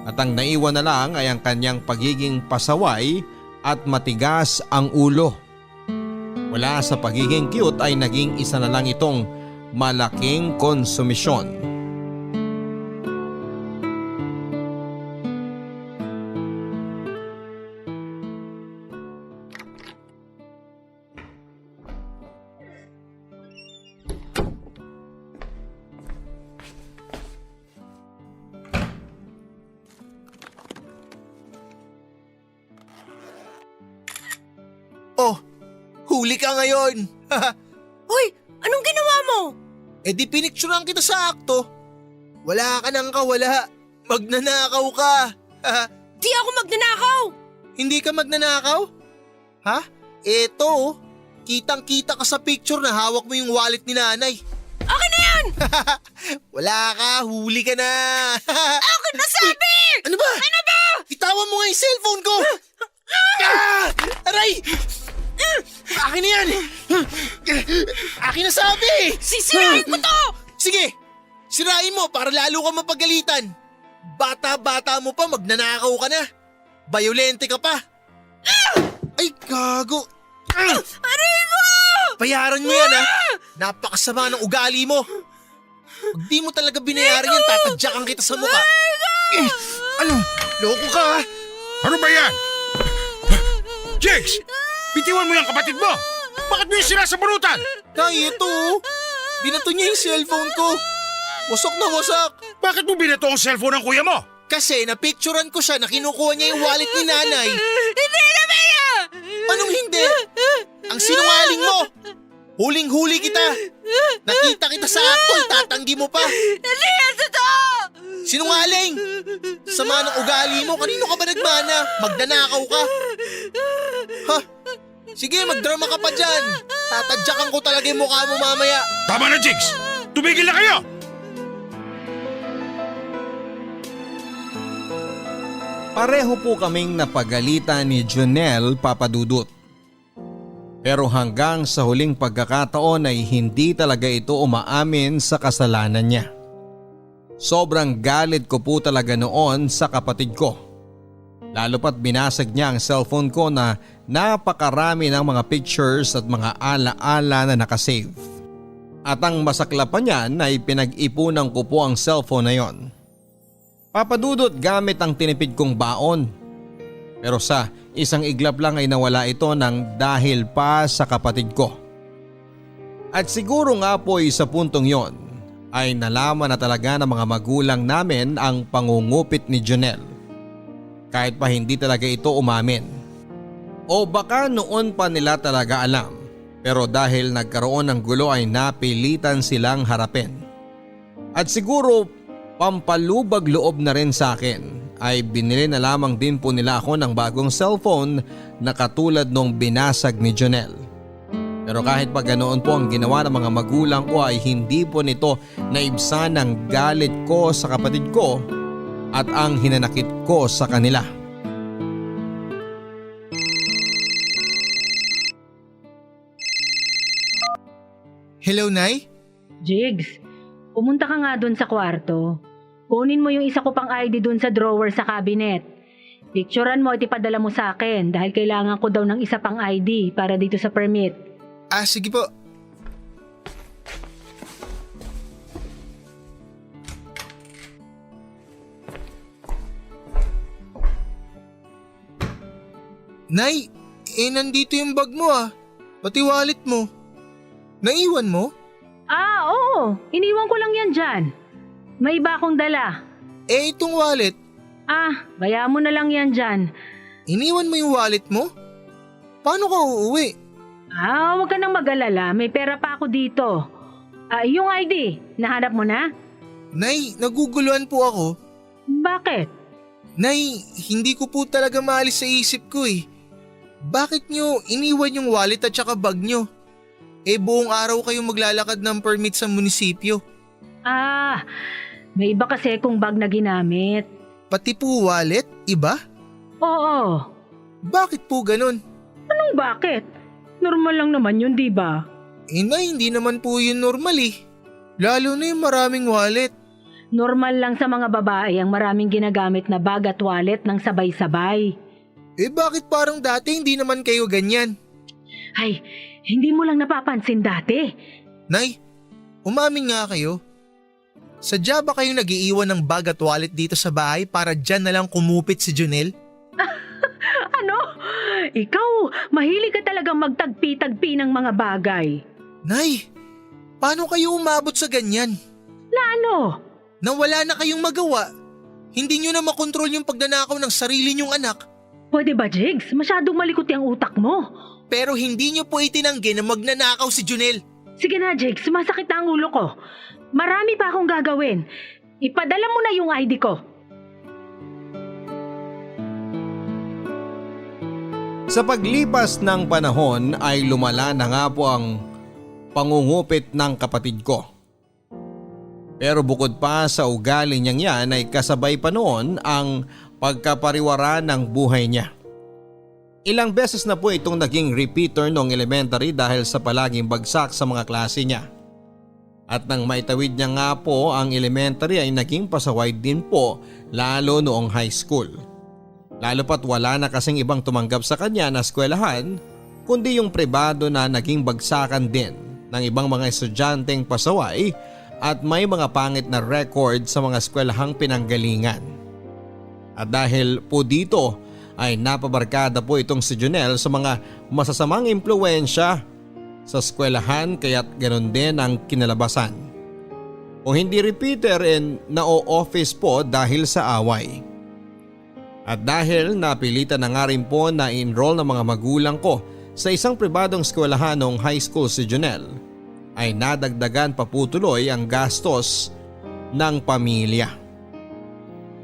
Speaker 3: At ang naiwan na lang ay ang kanyang pagiging pasaway at matigas ang ulo. Mula sa pagiging cute ay naging isa na lang itong malaking konsumisyon.
Speaker 6: Oh, huli ka ngayon.
Speaker 11: Hoy, anong ginawa mo?
Speaker 6: Eh di pinicturean kita sa akto. Wala ka nang kawala. Magnanakaw ka.
Speaker 11: Di ako magnanakaw.
Speaker 6: Hindi ka magnanakaw? Ha? Eto, kitang-kita ka sa picture na hawak mo yung wallet ni nanay.
Speaker 11: Akin na yan!
Speaker 6: Wala ka, huli ka na.
Speaker 11: Akin na sabi!
Speaker 6: Ano ba?
Speaker 11: Ano ba?
Speaker 6: Itawan mo nga yung cellphone ko. Aray! Akin na yan! Akin na sabi!
Speaker 11: Sisirain ko to!
Speaker 6: Sige, sirain mo para lalo ka mapagalitan. Bata-bata mo pa, magnanakaw ka na. Bayolente ka pa. Ay, gago.
Speaker 11: Aray ko!
Speaker 6: Bayaran mo yan, ha? Napakasama ng ugali mo. Pag di mo talaga binayaran yan, tatadyakan kita sa mukha. Ano? Loko ka, ha?
Speaker 4: Ano ba yan? Jigs! Bitiwan mo yung kapatid mo! Bakit mo yung sinasabunutan?
Speaker 6: Nay, ito. Binato niya yung cellphone ko. Wasak na wasak.
Speaker 4: Bakit mo binato ang cellphone ng kuya mo?
Speaker 6: Kasi napicturan ko siya na kinukuha niya yung wallet ni nanay.
Speaker 11: Hindi na Bea!
Speaker 6: Anong hindi? Ang sinungaling mo! Huling-huli kita! Nakita kita sa akto, itatanggi mo pa!
Speaker 11: Hindi yan totoo!
Speaker 6: Sinungaling! Sama ng ugali mo, kanino ka ba nagmana? Magnanakaw ka! Ha? Sige, magdrama ka pa dyan! Tatadyakan ko talaga yung mukha mo mamaya!
Speaker 4: Tama na, Jigs! Tumigil na kayo!
Speaker 3: Pareho po kaming napagalitan ni Jonel, Papa Dudut. Pero hanggang sa huling pagkakataon ay hindi talaga ito umaamin sa kasalanan niya. Sobrang galit ko po talaga noon sa kapatid ko. Lalo pat binasag niya ang cellphone ko na napakarami ng mga pictures at mga ala-ala na nakasave. At ang masakla pa niyan ay pinag-ipunan ko po ang cellphone na yon. Papadudot gamit ang tinipid kong baon. Pero sa isang iglap lang ay nawala ito ng dahil pa sa kapatid ko. At siguro nga po sa puntong yon ay nalaman na talaga ng mga magulang namin ang pangungupit ni Jonel. Kahit pa hindi talaga ito umamin. O baka noon pa nila talaga alam, pero dahil nagkaroon ng gulo ay napilitan silang harapin. At siguro pampalubag loob na rin sa akin ay binili na lamang din po nila ako ng bagong cellphone na katulad nung binasag ni Jonel. Pero kahit pa ganoon po ang ginawa ng mga magulang ko ay hindi po nito naibsan ang galit ko sa kapatid ko at ang hinanakit ko sa kanila.
Speaker 6: Hello, Nay?
Speaker 12: Jigs, pumunta ka nga dun sa kwarto. Kunin mo yung isa ko pang ID dun sa drawer sa cabinet. Picturean mo at ipadala mo sa akin dahil kailangan ko daw ng isa pang ID para dito sa permit.
Speaker 6: Sige po. Nay, nandito yung bag mo Pati wallet mo. Naiwan mo?
Speaker 12: Oo. Iniwan ko lang yan dyan. May iba akong dala.
Speaker 6: Itong wallet.
Speaker 12: Bayaan mo na lang yan dyan.
Speaker 6: Iniwan mo yung wallet mo? Paano ka uuwi?
Speaker 12: Huwag ka nang mag-alala. May pera pa ako dito. Yung ID, nahanap mo na?
Speaker 6: Nay, naguguluhan po ako.
Speaker 12: Bakit?
Speaker 6: Nay, hindi ko po talaga maalis sa isip ko Bakit nyo iniwan yung wallet at saka bag nyo? Buong araw kayo maglalakad ng permit sa munisipyo.
Speaker 12: May iba kasi kung bag na ginamit.
Speaker 6: Pati po wallet? Iba?
Speaker 12: Oo.
Speaker 6: Bakit po ganun?
Speaker 12: Anong bakit? Normal lang naman yun, di ba?
Speaker 6: Nay, hindi naman po yun normal Lalo na yung maraming wallet.
Speaker 12: Normal lang sa mga babae ang maraming ginagamit na bag at wallet ng sabay-sabay.
Speaker 6: Bakit parang dati hindi naman kayo ganyan?
Speaker 12: Ay, hindi mo lang napapansin dati.
Speaker 6: Nay, umamin nga kayo. Sadya ba kayong nag-iiwan ng bag at wallet dito sa bahay para dyan na lang kumupit si Junel?
Speaker 12: Ano? Ikaw, mahilig ka talagang magtagpi-tagpi ng mga bagay.
Speaker 6: Nay, paano kayo umabot sa ganyan?
Speaker 12: Na ano?
Speaker 6: Na wala na kayong magawa. Hindi nyo na makontrol yung pagnanakaw ng sarili nyong anak.
Speaker 12: Pwede ba, Jigs? Masyadong malikot yung utak mo.
Speaker 6: Pero hindi nyo po itinanggi na magnanakaw si Junel.
Speaker 12: Sige na, Jigs. Sumasakit na ang ulo ko. Marami pa akong gagawin. Ipadala mo na yung ID ko.
Speaker 3: Sa paglipas ng panahon ay lumala na nga po ang pangungupit ng kapatid ko. Pero bukod pa sa ugali niyang yan ay kasabay pa noon ang pagkapariwara ng buhay niya. Ilang beses na po itong naging repeater noong elementary dahil sa palaging bagsak sa mga klase niya. At nang maitawid niya nga po ang elementary ay naging pasaway din po lalo noong high school. Lalo pat wala na kasing ibang tumanggap sa kanya na eskwelahan kundi yung pribado na naging bagsakan din ng ibang mga estudyanteng pasaway at may mga pangit na record sa mga eskwelahang pinanggalingan. At dahil po dito ay napabarkada po itong si Junel sa mga masasamang impluwensya sa eskwelahan kaya't ganoon din ang kinalabasan. Kung hindi repeater na-o-office po dahil sa away. At dahil napilitan na nga rin po na enroll ng mga magulang ko sa isang pribadong eskwelahan noong high school si Junel, ay nadagdagan pa po tuloy ang gastos ng pamilya.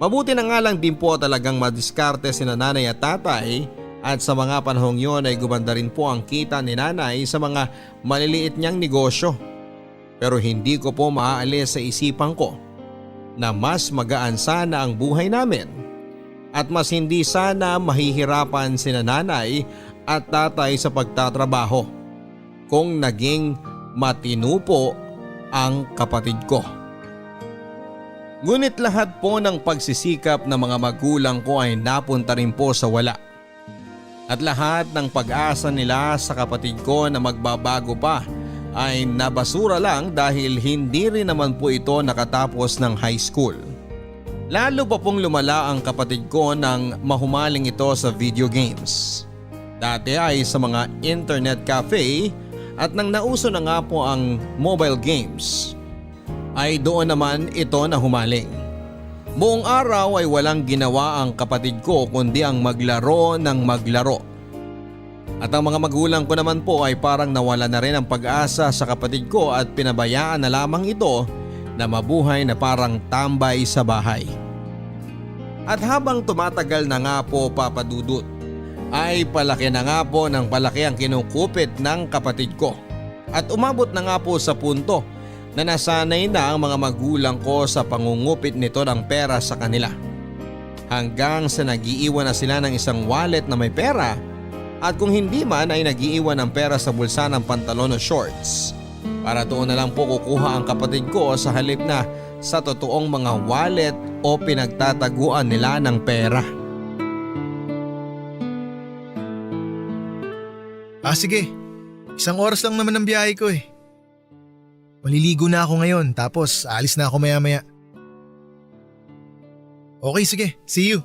Speaker 3: Mabuti na nga lang din po talagang madiskarte sina nanay at tatay at sa mga panahong yon ay gumanda rin po ang kita ni nanay sa mga maliliit niyang negosyo. Pero hindi ko po maaalis sa isipan ko na mas magaan sana ang buhay namin at mas hindi sana mahihirapan sina nanay at tatay sa pagtatrabaho kung naging matino po ang kapatid ko. Ngunit lahat po ng pagsisikap ng mga magulang ko ay napunta rin po sa wala. At lahat ng pag-asa nila sa kapatid ko na magbabago pa ay nabasura lang dahil hindi rin naman po ito nakatapos ng high school. Lalo pa pong lumala ang kapatid ko nang mahumaling ito sa video games. Dati ay sa mga internet cafe at nang nauso na nga po ang mobile games ay doon naman ito na humaling. Buong araw ay walang ginawa ang kapatid ko kundi ang maglaro ng maglaro. At ang mga magulang ko naman po ay parang nawala na rin ang pag-asa sa kapatid ko at pinabayaan na lamang ito na mabuhay na parang tambay sa bahay. At habang tumatagal na nga po papadudot, ay palaki na nga po ng palaki ang kinukupit ng kapatid ko. At umabot na nga po sa punto na nasanay na ang mga magulang ko sa pangungupit nito ng pera sa kanila. Hanggang sa nag-iiwan na sila ng isang wallet na may pera at kung hindi man ay nag-iiwan ng pera sa bulsa ng pantalon o shorts. Para doon na lang po kukuha ang kapatid ko sa halip na sa totoong mga wallet o pinagtataguan nila ng pera.
Speaker 6: Sige. 1 oras lang naman ang biyahe ko eh. Maliligo na ako ngayon tapos alis na ako maya-maya. Okay, sige. See you.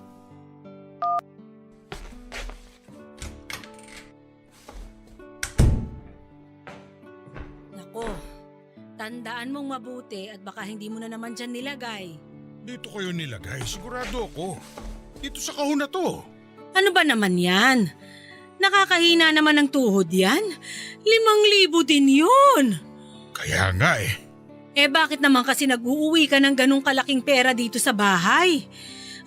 Speaker 12: Nako, tandaan mong mabuti at baka hindi mo na naman dyan nilagay.
Speaker 4: Dito kayo nilagay, sigurado ako. Dito sa kahon na to.
Speaker 12: Ano ba naman yan? Nakakahina naman ng tuhod yan. 5,000 din yun.
Speaker 4: Kaya nga eh.
Speaker 12: Eh bakit naman kasi nag-uuwi ka ng ganong kalaking pera dito sa bahay?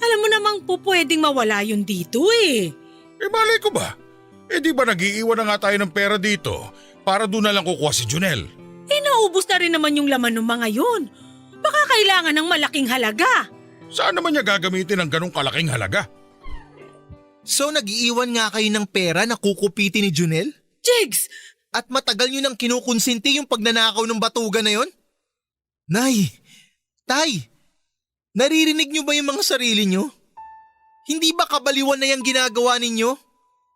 Speaker 12: Alam mo namang po pwedeng mawala yun dito eh.
Speaker 4: Eh malay ko ba? Eh di ba nag-iiwan na nga tayo ng pera dito para doon na lang kukuha si Junel?
Speaker 12: Eh naubos na rin naman yung laman ng mga yun. Baka kailangan ng malaking halaga.
Speaker 4: Saan naman niya gagamitin ng ganong kalaking halaga?
Speaker 6: So nag-iiwan nga kayo ng pera na kukupitin ni Junel?
Speaker 12: Jigs!
Speaker 6: At matagal nyo nang kinukonsinti yung pagnanakaw ng batugan na yon? Nay! Tay! Naririnig nyo ba yung mga sarili nyo? Hindi ba kabaliwan na yung ginagawa ninyo?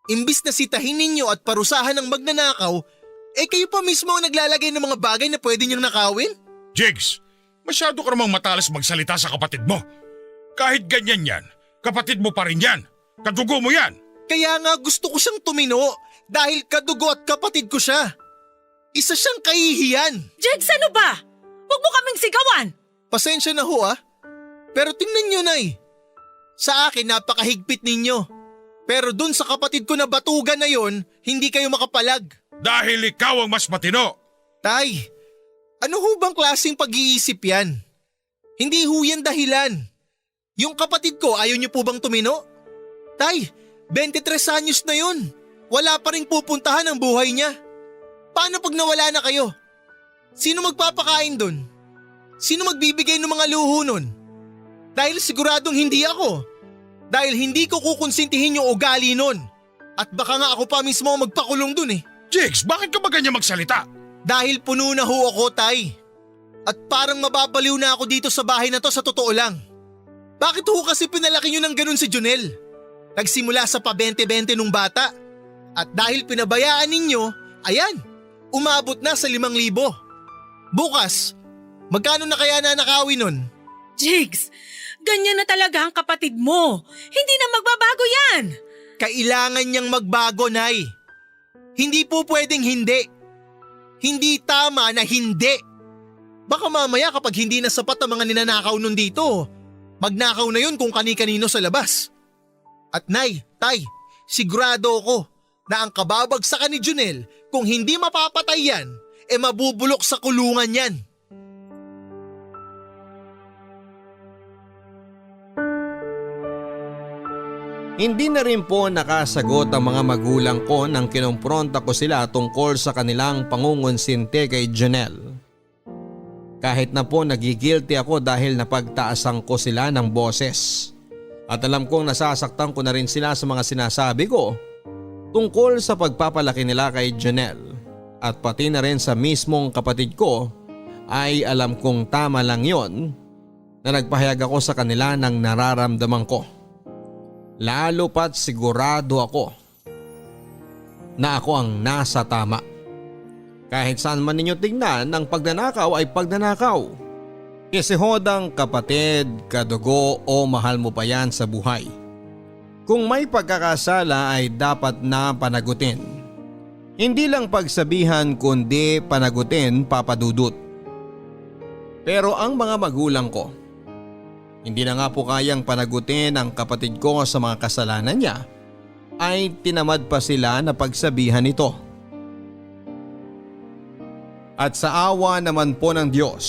Speaker 6: Imbis na sitahin ninyo at parusahan ng magnanakaw, eh kayo pa mismo ang naglalagay ng mga bagay na pwede nyong nakawin?
Speaker 4: Jigs, masyado ka namang matalas magsalita sa kapatid mo. Kahit ganyan yan, kapatid mo pa rin yan. Kadugo mo yan.
Speaker 6: Kaya nga gusto ko siyang tumino dahil kadugo at kapatid ko siya. Isa siyang kahihiyan.
Speaker 12: Jigs, ano ba? Huwag mo kaming sigawan.
Speaker 6: Pasensya na ho ah. Pero tingnan nyo, Nay. Sa akin napakahigpit ninyo. Pero dun sa kapatid ko na batugan na yon, hindi kayo makapalag.
Speaker 4: Dahil ikaw ang mas matino.
Speaker 6: Tay, ano ho bang klaseng pag-iisip yan? Hindi ho yan dahilan. Yung kapatid ko ayaw nyo po bang tumino? Tay, 23 anyos na yun. Wala pa rin pupuntahan ang buhay niya. Paano pag nawala na kayo? Sino magpapakain dun? Sino magbibigay ng mga luho nun? Dahil siguradong hindi ako. Dahil hindi ko kukonsintihin yung ugali nun. At baka nga ako pa mismo magpakulong dun eh.
Speaker 4: Jigs, bakit ka ba ganyan magsalita?
Speaker 6: Dahil puno na ho ako, Tay. At parang mababaliw na ako dito sa bahay na to sa totoo lang. Bakit ho kasi pinalaki nyo ng ganun si Junel? Nagsimula sa pa-20-20 nung bata. At dahil pinabayaan ninyo, ayan, umabot na sa 5,000. Bukas, magkano na kaya nanakawin nun?
Speaker 12: Jigs, ganyan na talaga ang kapatid mo. Hindi na magbabago yan.
Speaker 6: Kailangan niyang magbago, Nay. Hindi po pwedeng hindi. Hindi tama na hindi. Baka mamaya kapag hindi na sapat ang mga ninanakaw nun dito, magnakaw na yun kung kani-kanino sa labas. At Nay, Tay, sigurado ako na ang kababagsakan ni Junel kung hindi mapapatay yan, mabubulok sa kulungan yan.
Speaker 3: Hindi na rin po nakasagot ang mga magulang ko nang kinumpronta ko sila tungkol sa kanilang pangungunsinte kay Junel. Kahit na po nagigilty ako dahil napagtaasan ko sila ng boses. At alam kong nasasaktan ko na rin sila sa mga sinasabi ko tungkol sa pagpapalaki nila kay Junel. At pati na rin sa mismong kapatid ko ay alam kong tama lang yon na nagpahayag ako sa kanila ng nararamdaman ko. Lalo pat sigurado ako na ako ang nasa tama. Kahit saan man ninyo tingnan, ang pagnanakaw ay pagnanakaw. Kasi hodang kapatid, kadugo o mahal mo pa yan sa buhay. Kung may pagkakasala ay dapat na panagutin. Hindi lang pagsabihan kundi panagutin, Papa Dudut. Pero ang mga magulang ko, hindi na nga po kayang panagutin ang kapatid ko sa mga kasalanan niya, ay tinamad pa sila na pagsabihan ito. At sa awa naman po ng Diyos,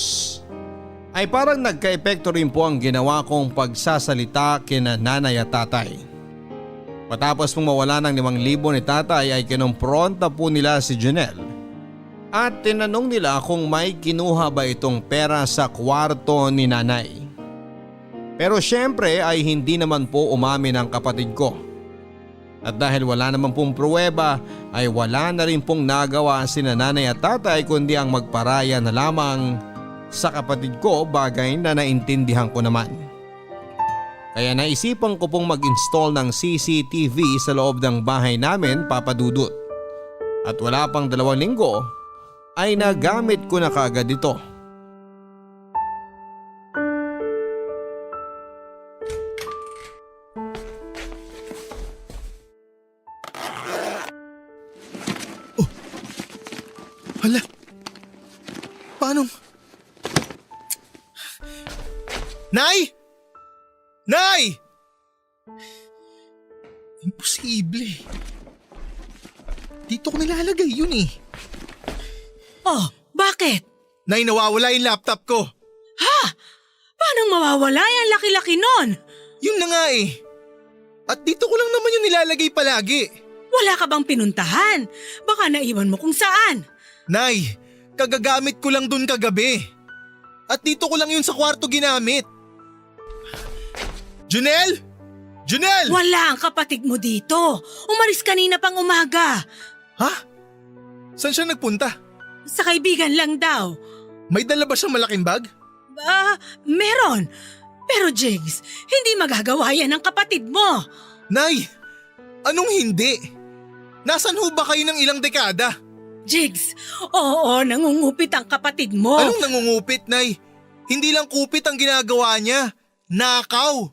Speaker 3: ay parang nagka-epekto rin po ang ginawa kong pagsasalita kina nanay at tatay. Matapos pong mawala ng 5,000 ni tatay ay kinumpronta po nila si Junel at tinanong nila kung may kinuha ba itong pera sa kwarto ni nanay. Pero syempre ay hindi naman po umamin ang kapatid ko. At dahil wala naman pong pruweba ay wala na rin pong nagawa sina nanay at tatay kundi ang magparaya na lamang sa kapatid ko, bagay na naintindihan ko naman. Kaya naisipan ko pong mag-install ng CCTV sa loob ng bahay namin, Papa Dudut. At wala pang 2 linggo ay nagamit ko na kaagad ito.
Speaker 6: Hala, paano? Nay! Nay! Imposible. Dito ko nilalagay yun eh.
Speaker 12: Oh, bakit?
Speaker 6: Nay, nawawala yung laptop ko.
Speaker 12: Ha? Paano mawawala yan? Laki-laki nun.
Speaker 6: Yun na nga eh. At dito ko lang naman yung nilalagay palagi.
Speaker 12: Wala ka bang pinuntahan? Baka naiwan mo kung saan.
Speaker 6: Nay, kagagamit ko lang dun kagabi. At dito ko lang yun sa kwarto ginamit. Junel! Junel!
Speaker 12: Wala ang kapatid mo dito. Umalis kanina pang umaga.
Speaker 6: Ha? Saan siya nagpunta?
Speaker 12: Sa kaibigan lang daw.
Speaker 6: May dala ba siyang malaking bag?
Speaker 12: Meron. Pero Jigs, hindi magagawa yan ng kapatid mo.
Speaker 6: Nay, anong hindi? Nasaan ho ba kayo ng ilang dekada?
Speaker 12: Jigs, oo, nangungupit ang kapatid mo.
Speaker 6: Anong nangungupit, Nay? Hindi lang kupit ang ginagawa niya. Nakaw.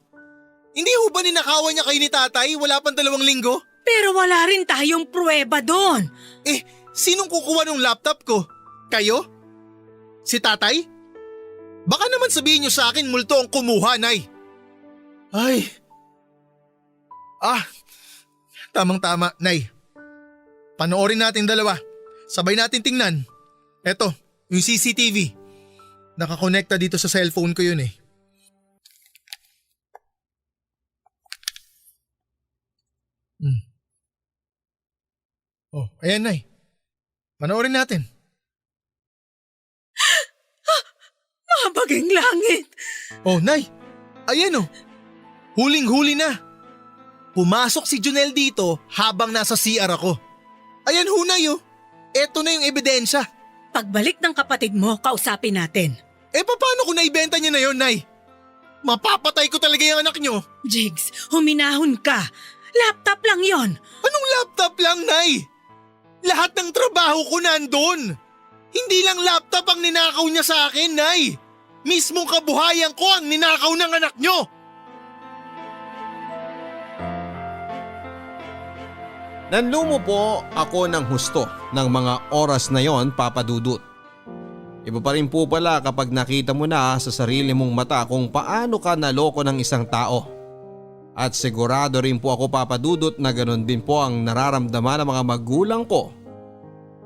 Speaker 6: Hindi ho ba ninakawan niya kayo ni tatay? Wala pang 2 linggo?
Speaker 12: Pero wala rin tayong pruweba doon.
Speaker 6: Sinong kukuha ng laptop ko? Kayo? Si tatay? Baka naman sabihin niyo sa akin multo ang kumuha, Nay. Ay. Tamang-tama, Nay. Panoorin natin 2. Sabay natin tingnan. Eto, yung CCTV. Nakakonekta dito sa cellphone ko yun eh. Oh, ayan, Nay. Panoorin natin.
Speaker 12: Mabaging langit.
Speaker 6: Oh, Nay. Ayan oh. Huling-huli na. Pumasok si Junel dito habang nasa CR ako. Ayan ho, Nay oh. Eto na yung ebidensya.
Speaker 12: Pagbalik ng kapatid mo, kausapin natin.
Speaker 6: Paano kung naibenta niya na yon, Nay? Mapapatay ko talaga yung anak niyo.
Speaker 12: Jigs, huminahon ka. Laptop lang yon.
Speaker 6: Anong laptop lang, Nay? Lahat ng trabaho ko nandun. Hindi lang laptop ang ninakaw niya sa akin, Nay. Mismong kabuhayan ko ang ninakaw ng anak niyo.
Speaker 3: Nanlumo po ako ng husto ng mga oras na yon, Papa Dudut. Iba pa rin po pala kapag nakita mo na sa sarili mong mata kung paano ka naloko ng isang tao. At sigurado rin po ako, Papa Dudut, na ganoon din po ang nararamdaman ng mga magulang ko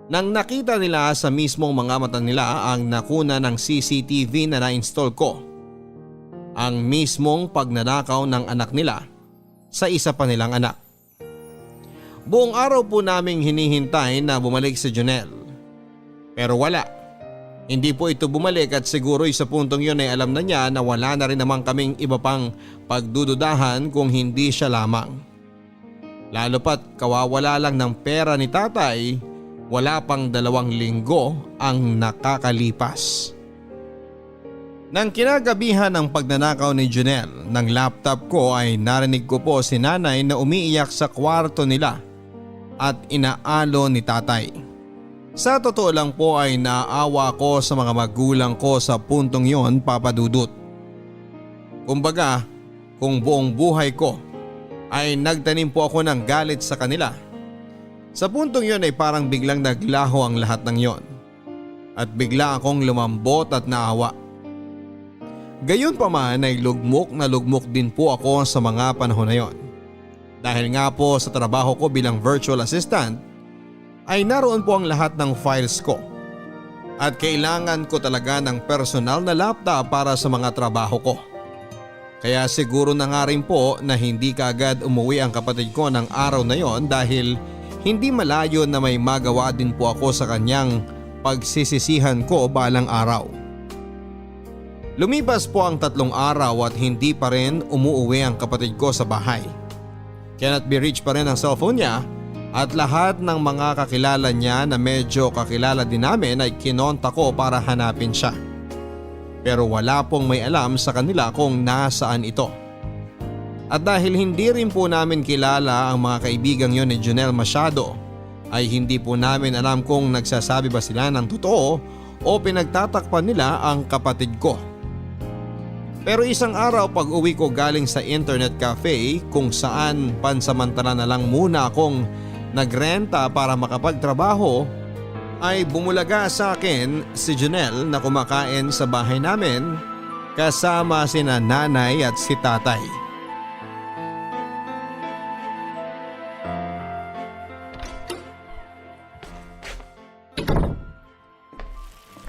Speaker 3: nang nakita nila sa mismong mga mata nila ang nakuna ng CCTV na na-install ko. Ang mismong pagnanakaw ng anak nila sa isa pa nilang anak. Buong araw po naming hinihintay na bumalik si Junel. Pero wala. Hindi po ito bumalik at siguro sa puntong yun ay alam na niya na wala na rin naman kaming iba pang pagdududahan kung hindi siya lamang. Lalo pat kawawala lang ng pera ni tatay, wala pang 2 linggo ang nakakalipas. Nang kinagabihan ng pagnanakaw ni Junel ng laptop ko ay narinig ko po si nanay na umiiyak sa kwarto nila at inaalo ni tatay. Sa totoo lang po ay naawa ko sa mga magulang ko sa puntong yon, Papa Dudut. Kumbaga, kung buong buhay ko ay nagtanim po ako ng galit sa kanila. Sa puntong yon ay parang biglang naglaho ang lahat ng yon. At bigla akong lumambot at naawa. Gayon pa man ay lugmok na lugmok din po ako sa mga panahon na yon. Dahil nga po sa trabaho ko bilang virtual assistant ay naroon po ang lahat ng files ko. At kailangan ko talaga ng personal na laptop para sa mga trabaho ko. Kaya siguro na nga rin po na hindi kaagad umuwi ang kapatid ko ng araw na yon dahil hindi malayo na may magawa din po ako sa kanyang pagsisisihan ko balang araw. Lumipas po ang 3 araw at hindi pa rin umuuwi ang kapatid ko sa bahay. Cannot be reached pa rin ang cellphone niya at lahat ng mga kakilala niya na medyo kakilala din namin ay kinonta ko para hanapin siya. Pero wala pong may alam sa kanila kung nasaan ito. At dahil hindi rin po namin kilala ang mga kaibigang yon ni Junel masyado ay hindi po namin alam kung nagsasabi ba sila ng totoo o pinagtatakpan nila ang kapatid ko. Pero isang araw pag uwi ko galing sa internet cafe kung saan pansamantala na lang muna akong nagrenta para makapagtrabaho, ay bumulaga sa akin si Janelle na kumakain sa bahay namin kasama sina nanay at si tatay.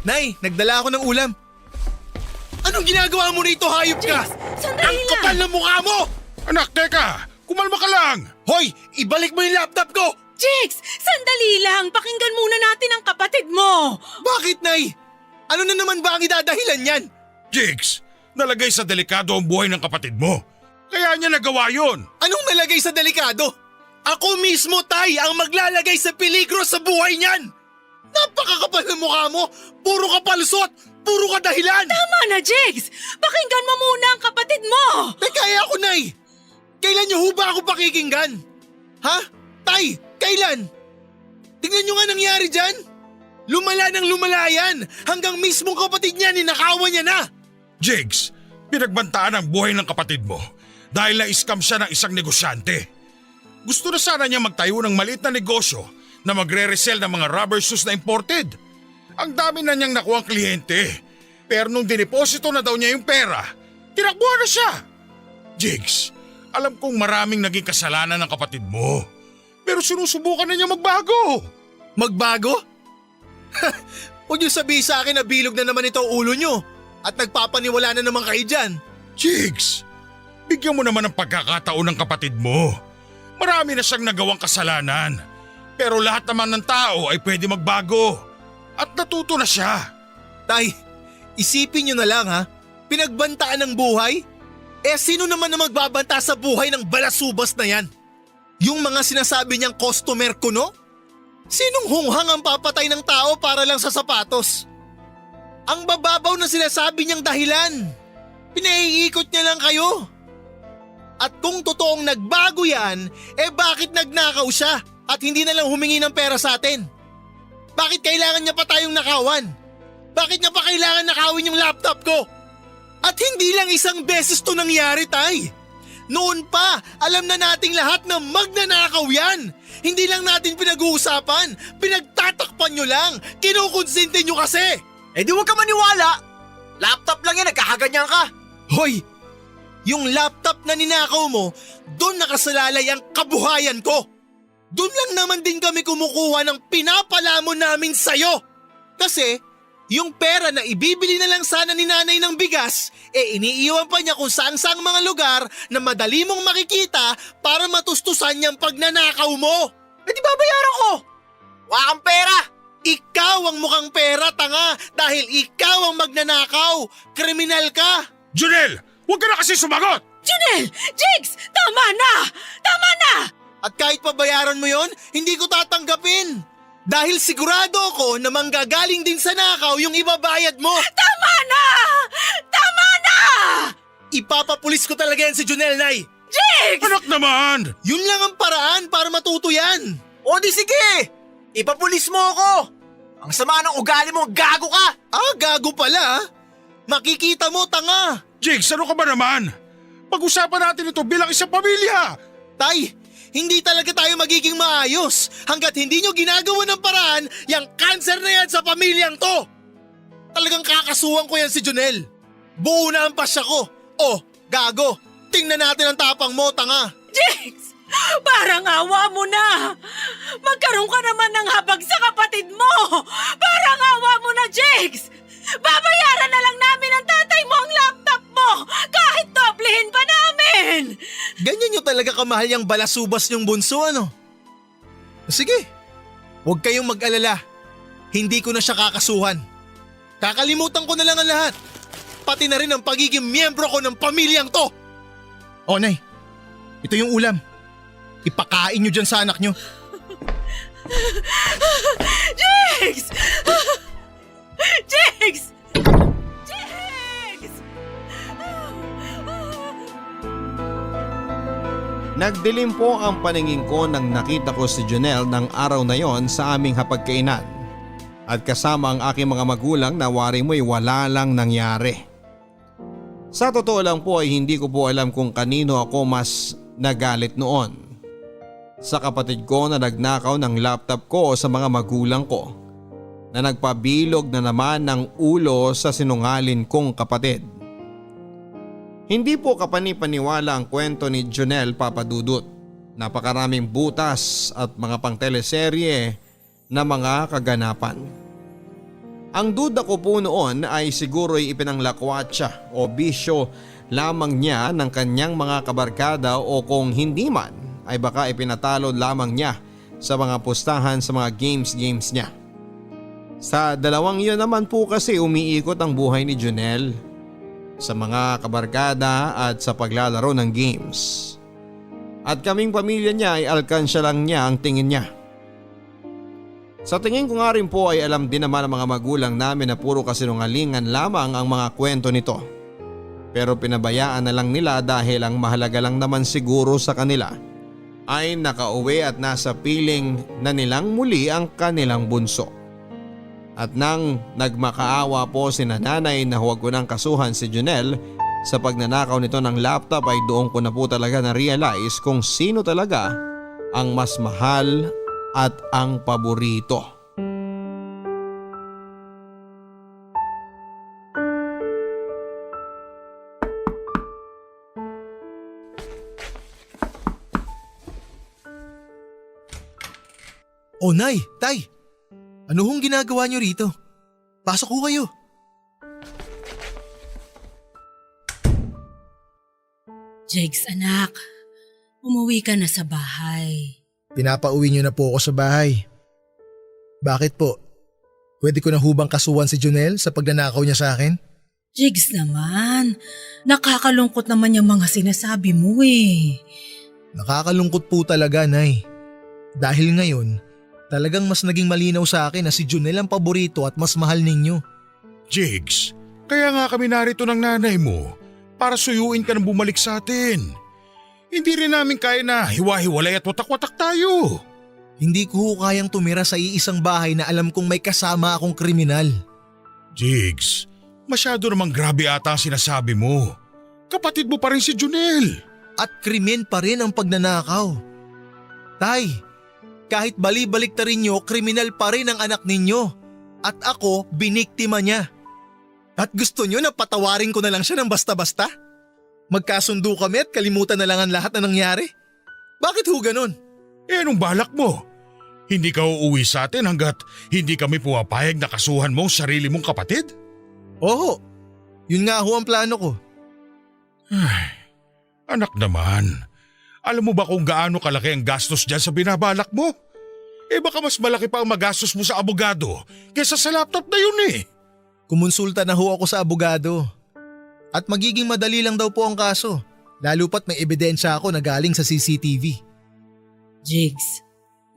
Speaker 6: Nay, nagdala ako ng ulam. Anong ginagawa mo rito, hayop ka?
Speaker 12: Sandali
Speaker 6: Ang kapal ng mukha mo!
Speaker 4: Anak, teka! Kumalma ka lang!
Speaker 6: Hoy, ibalik mo yung laptop ko!
Speaker 12: Jigs, sandali lang. Pakinggan muna natin ang kapatid mo.
Speaker 6: Bakit, Nay? Ano na naman ba ang idadahilan yan?
Speaker 4: Jigs, nalagay sa delikado ang buhay ng kapatid mo. Kaya niya nagawa yun.
Speaker 6: Anong nalagay sa delikado? Ako mismo, Tay, ang maglalagay sa peligro sa buhay niyan! Napakakapal ng mukha mo! Puro ka palusot! Puro ka dahilan!
Speaker 12: Tama na, Jigs. Pakinggan mo muna ang kapatid mo.
Speaker 6: Kaya ako, Nay! Kailan niyo ho ba ako pakikinggan? Ha? Tay, kailan? Tingnan niyo nga nangyari dyan. Lumala ng lumala yan. Hanggang mismong kapatid niya, ninakawan niya na.
Speaker 4: Jigs, pinagbantaan ang buhay ng kapatid mo dahil na-scam siya ng isang negosyante. Gusto na sana niya magtayo ng maliit na negosyo na magre-resell ng mga rubber shoes na imported. Ang dami na niyang nakuhang kliyente. Pero nung dineposito na daw niya yung pera, tinakbuhan na siya. Jigs, alam kong maraming naging kasalanan ng kapatid mo. Pero sinusubukan na niya magbago.
Speaker 6: Magbago? Huwag niyo sabihin sa akin na bilog na naman ito ang ulo niyo at nagpapaniwala na naman kayo dyan.
Speaker 4: Jigs, bigyan mo naman ng pagkakataon ng kapatid mo. Marami na siyang nagawang kasalanan. Pero lahat naman ng tao ay pwede magbago. At natuto na siya.
Speaker 6: Tay, isipin niyo na lang ha. Pinagbantaan ng buhay? Sino naman na magbabanta sa buhay ng balasubas na yan? Yung mga sinasabi niyang customer ko, no? Sinong hunghang ang papatay ng tao para lang sa sapatos? Ang bababaw na sinasabi niyang dahilan. Pinaiikot niya lang kayo. At kung totoong nagbago yan, bakit nagnakaw siya at hindi na lang humingi ng pera sa atin? Bakit kailangan niya pa tayong nakawan? Bakit niya pa kailangan nakawin yung laptop ko? At hindi lang isang beses to nangyari, Tay. Noon pa, alam na nating lahat na magnanakaw yan. Hindi lang natin pinag-uusapan, pinagtatakpan nyo lang, kinukonsente nyo kasi.
Speaker 9: Di huwag ka maniwala. Laptop lang yan, nagkakaganyan ka.
Speaker 6: Hoy, yung laptop na ninakaw mo, doon nakasalalay ang kabuhayan ko. Doon lang naman din kami kumukuha ng pinapalamon namin sa'yo. Kasi yung pera na ibibili na lang sana ni nanay ng bigas, iniiwan pa niya kung saan-saang mga lugar na madali mong makikita para matustusan niyang pagnanakaw mo.
Speaker 9: Di babayaran ko. Wala kang pera.
Speaker 6: Ikaw ang mukhang pera, tanga, dahil ikaw ang magnanakaw. Kriminal ka.
Speaker 4: Janelle, huwag ka na kasi sumagot!
Speaker 12: Janelle! Jigs! Tama na! Tama na!
Speaker 6: At kahit pabayaran mo yon, hindi ko tatanggapin. Dahil sigurado ako na manggagaling din sa nakaw yung ibabayad mo.
Speaker 12: Tama na! Tama na!
Speaker 6: Ipapapulis ko talaga yan si Janelle, Nay.
Speaker 12: Jigs!
Speaker 4: Anak naman!
Speaker 6: Yun lang ang paraan para matuto yan.
Speaker 9: O di sige! Ipapulis mo ako! Ang sama ng ugali mo, gago ka!
Speaker 6: Gago pala. Makikita mo, tanga.
Speaker 4: Jigs, ano ka ba naman? Pag-usapan natin ito bilang isang pamilya!
Speaker 6: Tay, hindi talaga tayo magiging maayos hanggat hindi nyo ginagawa ng paraan yung cancer na yan sa pamilyang to. Talagang kakasuhan ko yan si Janelle. Buo na ang pasya ko. Gago, tingnan natin ang tapang mo, tanga.
Speaker 12: Jigs! Parang awa mo na! Magkaroon ka naman ng habag sa kapatid mo! Parang awa mo na, Jigs! Babayaran na lang namin ang tatay mo ang laptop mo! Kahit doblehin pa namin!
Speaker 6: Ganyan nyo talaga kamahal yung balasubas nyong bunso, ano? Sige, huwag kayong mag-alala. Hindi ko na siya kakasuhan. Kakalimutan ko na lang ang lahat. Pati na rin ang pagiging miyembro ko ng pamilyang to. Nay, ito yung ulam. Ipakain nyo dyan sa anak nyo.
Speaker 12: Jigs! Jigs! Jigs!
Speaker 3: Nagdilim po ang paningin ko nang nakita ko si Jonel ng araw na yon sa aming hapagkainan. At kasama ang aking mga magulang na wari mo'y wala lang nangyari. Sa totoo lang po ay hindi ko po alam kung kanino ako mas nagalit noon. Sa kapatid ko na nagnakaw ng laptop ko o sa mga magulang ko na nagpabilog na naman ng ulo sa sinungalin kong kapatid. Hindi po kapanipaniwala ang kwento ni Jonel, Papa Dudut. Napakaraming butas at mga pangteleserye na mga kaganapan. Ang duda ko po noon ay siguro'y ipinanglakwatsa o bisyo lamang niya ng kanyang mga kabarkada o kung hindi man ay baka ipinatalo lamang niya sa mga pustahan sa mga games niya. Sa dalawang iyon naman po kasi umiikot ang buhay ni Jonel. Sa mga kabarkada at sa paglalaro ng games. At kaming pamilya niya ay alkansya lang niya ang tingin niya. Sa tingin ko nga rin po ay alam din naman ang mga magulang namin na puro kasinungalingan lamang ang mga kwento nito. Pero pinabayaan na lang nila dahil ang mahalaga lang naman siguro sa kanila ay nakauwi at nasa piling na nilang muli ang kanilang bunso. At nang nagmakaawa po si nanay na huwag ko nang kasuhan si Jonel sa pagnanakaw nito ng laptop ay doon ko na po talaga na-realize kung sino talaga ang mas mahal at ang paborito.
Speaker 6: O Nay, Tay! Ano hong ginagawa niyo rito? Pasok ho kayo.
Speaker 12: Jigs, anak. Umuwi ka na sa bahay.
Speaker 6: Pinapauwi niyo na po ako sa bahay. Bakit po? Pwede ko na hubang kasuhan si Jonel sa pagnanakaw niya sa akin?
Speaker 12: Jigs naman. Nakakalungkot naman yung mga sinasabi mo eh.
Speaker 6: Nakakalungkot po talaga, Nay. Dahil ngayon, talagang mas naging malinaw sa akin na si Jonel ang paborito at mas mahal ninyo.
Speaker 4: Jigs, kaya nga kami narito ng nanay mo para suyuin ka ng bumalik sa atin. Hindi rin namin kaya na hiwa-hiwalay at watak-watak tayo.
Speaker 6: Hindi ko ho kayang tumira sa iisang bahay na alam kong may kasama akong kriminal.
Speaker 4: Jigs, masyado namang grabe ata ang sinasabi mo. Kapatid mo pa rin si Jonel.
Speaker 6: At krimen pa rin ang pagnanakaw. Tay, kahit bali-baliktarin nyo, kriminal pa rin ang anak ninyo. At ako, biniktima niya. At gusto nyo na patawarin ko na lang siya ng basta-basta? Magkasundo kami at kalimutan na lang ang lahat na nangyari? Bakit ho ganun?
Speaker 4: Eh anong balak mo? Hindi ka uuwi sa atin hanggat hindi kami puwapayag na kasuhan mo ang sarili mong kapatid?
Speaker 6: Oo, yun nga ho ang plano ko.
Speaker 4: Ay, anak naman. Alam mo ba kung gaano kalaki ang gastos dyan sa binabalak mo? Eh baka mas malaki pa ang magastos mo sa abogado kaysa sa laptop na yun eh.
Speaker 6: Kumonsulta na ho ako sa abogado. At magiging madali lang daw po ang kaso. Lalo pat may ebidensya ako na galing sa CCTV.
Speaker 12: Jigs,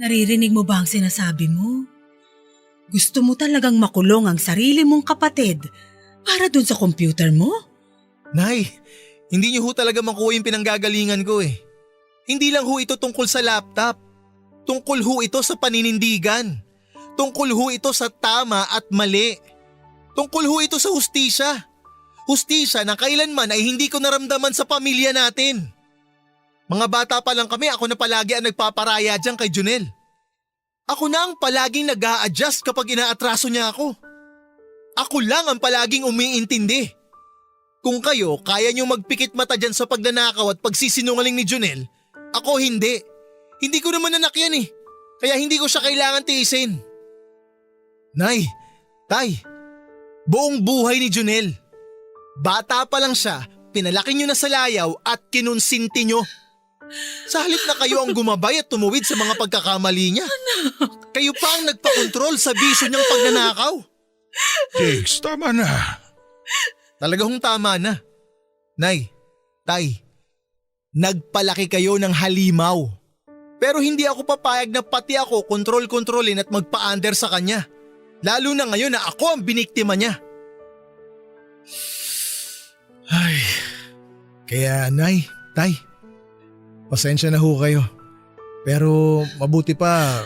Speaker 12: naririnig mo ba ang sinasabi mo? Gusto mo talagang makulong ang sarili mong kapatid para dun sa computer mo?
Speaker 6: Nay, hindi niyo ho talaga makuha yung pinanggagalingan ko eh. Hindi lang ho ito tungkol sa laptop. Tungkol ho ito sa paninindigan. Tungkol ho ito sa tama at mali. Tungkol ho ito sa hustisya. Hustisya na kailanman ay hindi ko naramdaman sa pamilya natin. Mga bata pa lang kami, ako na palagi ang nagpaparaya dyan kay Jonel. Ako na ang palaging nag-a-adjust kapag inaatraso niya ako. Ako lang ang palaging umiintindi. Kung kayo kaya niyo magpikit mata dyan sa pagnanakaw at pagsisinungaling ni Jonel, ako hindi. Hindi ko naman anak yan eh. Kaya hindi ko siya kailangan tiisin. Nay, Tay, buong buhay ni Jonel. Bata pa lang siya, pinalaki niyo na sa layaw at kinonsinti niyo. Sa halip na kayo ang gumabay at tumuwid sa mga pagkakamali niya. Kayo pa ang nagpakontrol sa bisyo niyang pagnanakaw.
Speaker 4: Jigs, tama na.
Speaker 6: Talagang tama na. Nay, Tay, nagpalaki kayo ng halimaw. Pero hindi ako papayag na pati ako kontrol-kontrolin at magpa-under sa kanya. Lalo na ngayon na ako ang biniktima niya. Ay, kaya Nay, Tay, Pasensya na ho kayo. Pero mabuti pa,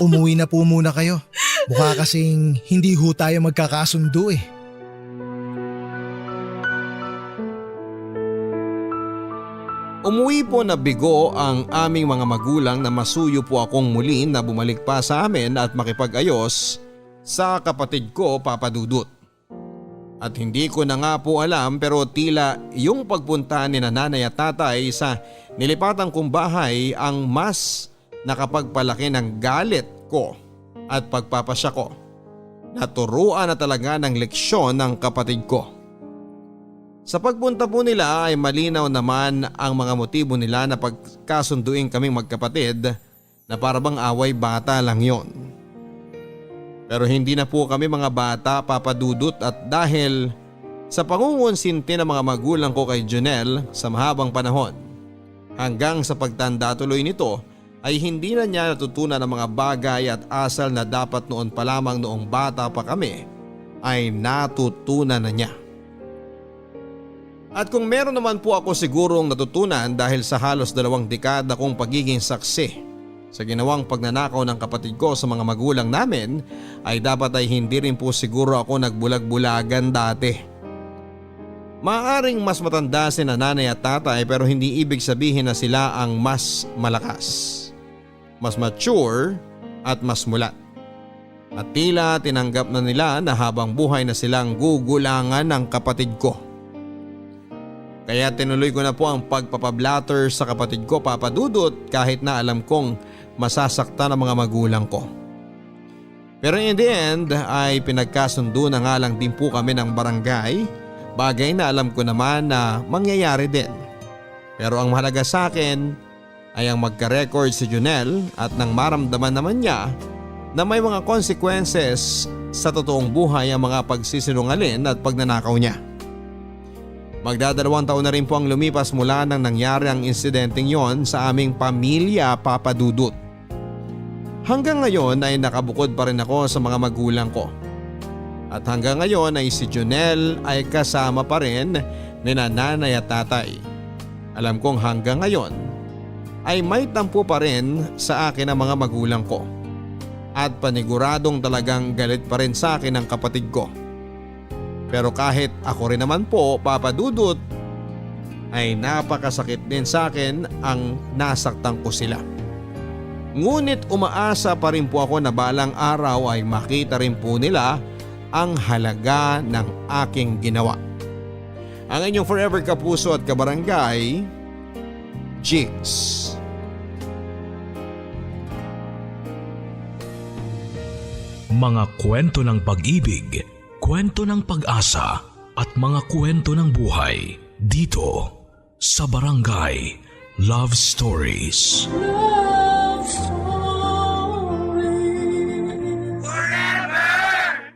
Speaker 6: umuwi na po muna kayo. Mukha kasing hindi ho tayo magkakasundo eh.
Speaker 3: Umuwi po na bigo ang aming mga magulang na masuyo po akong muli na bumalik pa sa amin at makipag-ayos sa kapatid ko, Papa Dudut. At hindi ko na nga po alam pero tila yung pagpunta ni nanay at tatay sa nilipatan kong bahay ang mas nakapagpalaki ng galit ko at pagpapasya ko. Naturuan na talaga ng leksyon ng kapatid ko. Sa pagpunta po nila ay malinaw naman ang mga motibo nila na pagkasunduin kaming magkapatid na parabang away bata lang yon. Pero hindi na po kami mga bata, Papa Dudut, at dahil sa pangungonsinti ng mga magulang ko kay Jonel sa mahabang panahon, hanggang sa pagtanda tuloy nito ay hindi na niya natutunan ng mga bagay at asal na dapat noon pa lamang noong bata pa kami ay natutunan na niya. At kung meron naman po ako sigurong natutunan dahil sa halos 2 dekada kong pagiging saksi sa ginawang pagnanakaw ng kapatid ko sa mga magulang namin, ay dapat ay hindi rin po siguro ako nagbulag-bulagan dati. Maaaring mas matanda si nanay at tatay pero hindi ibig sabihin na sila ang mas malakas, mas mature at mas mulat. At tila tinanggap na nila na habang buhay na silang gugulangan ng kapatid ko. Kaya tinuloy ko na po ang pagpapablatter sa kapatid ko, Papa Dudut, kahit na alam kong masasaktan ang mga magulang ko. Pero in the end ay pinagkasundo na nga lang din po kami ng barangay, bagay na alam ko naman na mangyayari din. Pero ang mahalaga sa akin ay ang magka-record si Jonel at nang maramdaman naman niya na may mga consequences sa totoong buhay ang mga pagsisinungaling at pagnanakaw niya. Magdadalawang taon na rin po ang lumipas mula nang nangyari ang insidenteng yon sa aming pamilya, Papa Dudut. Hanggang ngayon ay nakabukod pa rin ako sa mga magulang ko. At hanggang ngayon ay si Jonel ay kasama pa rin ni nanay at tatay. Alam kong hanggang ngayon ay may tampo pa rin sa akin ang mga magulang ko. At paniguradong talagang galit pa rin sa akin ang kapatid ko. Pero kahit ako rin naman po, Papa Dudut, ay napakasakit din sa akin ang nasaktan ko sila. Ngunit umaasa pa rin po ako na balang araw ay makita rin po nila ang halaga ng aking ginawa. Ang inyong forever kapuso at kabarangay, Jigs.
Speaker 1: Mga kwento ng pag-ibig, kwento ng pag-asa at mga kwento ng buhay dito sa Barangay Love Stories.
Speaker 10: Love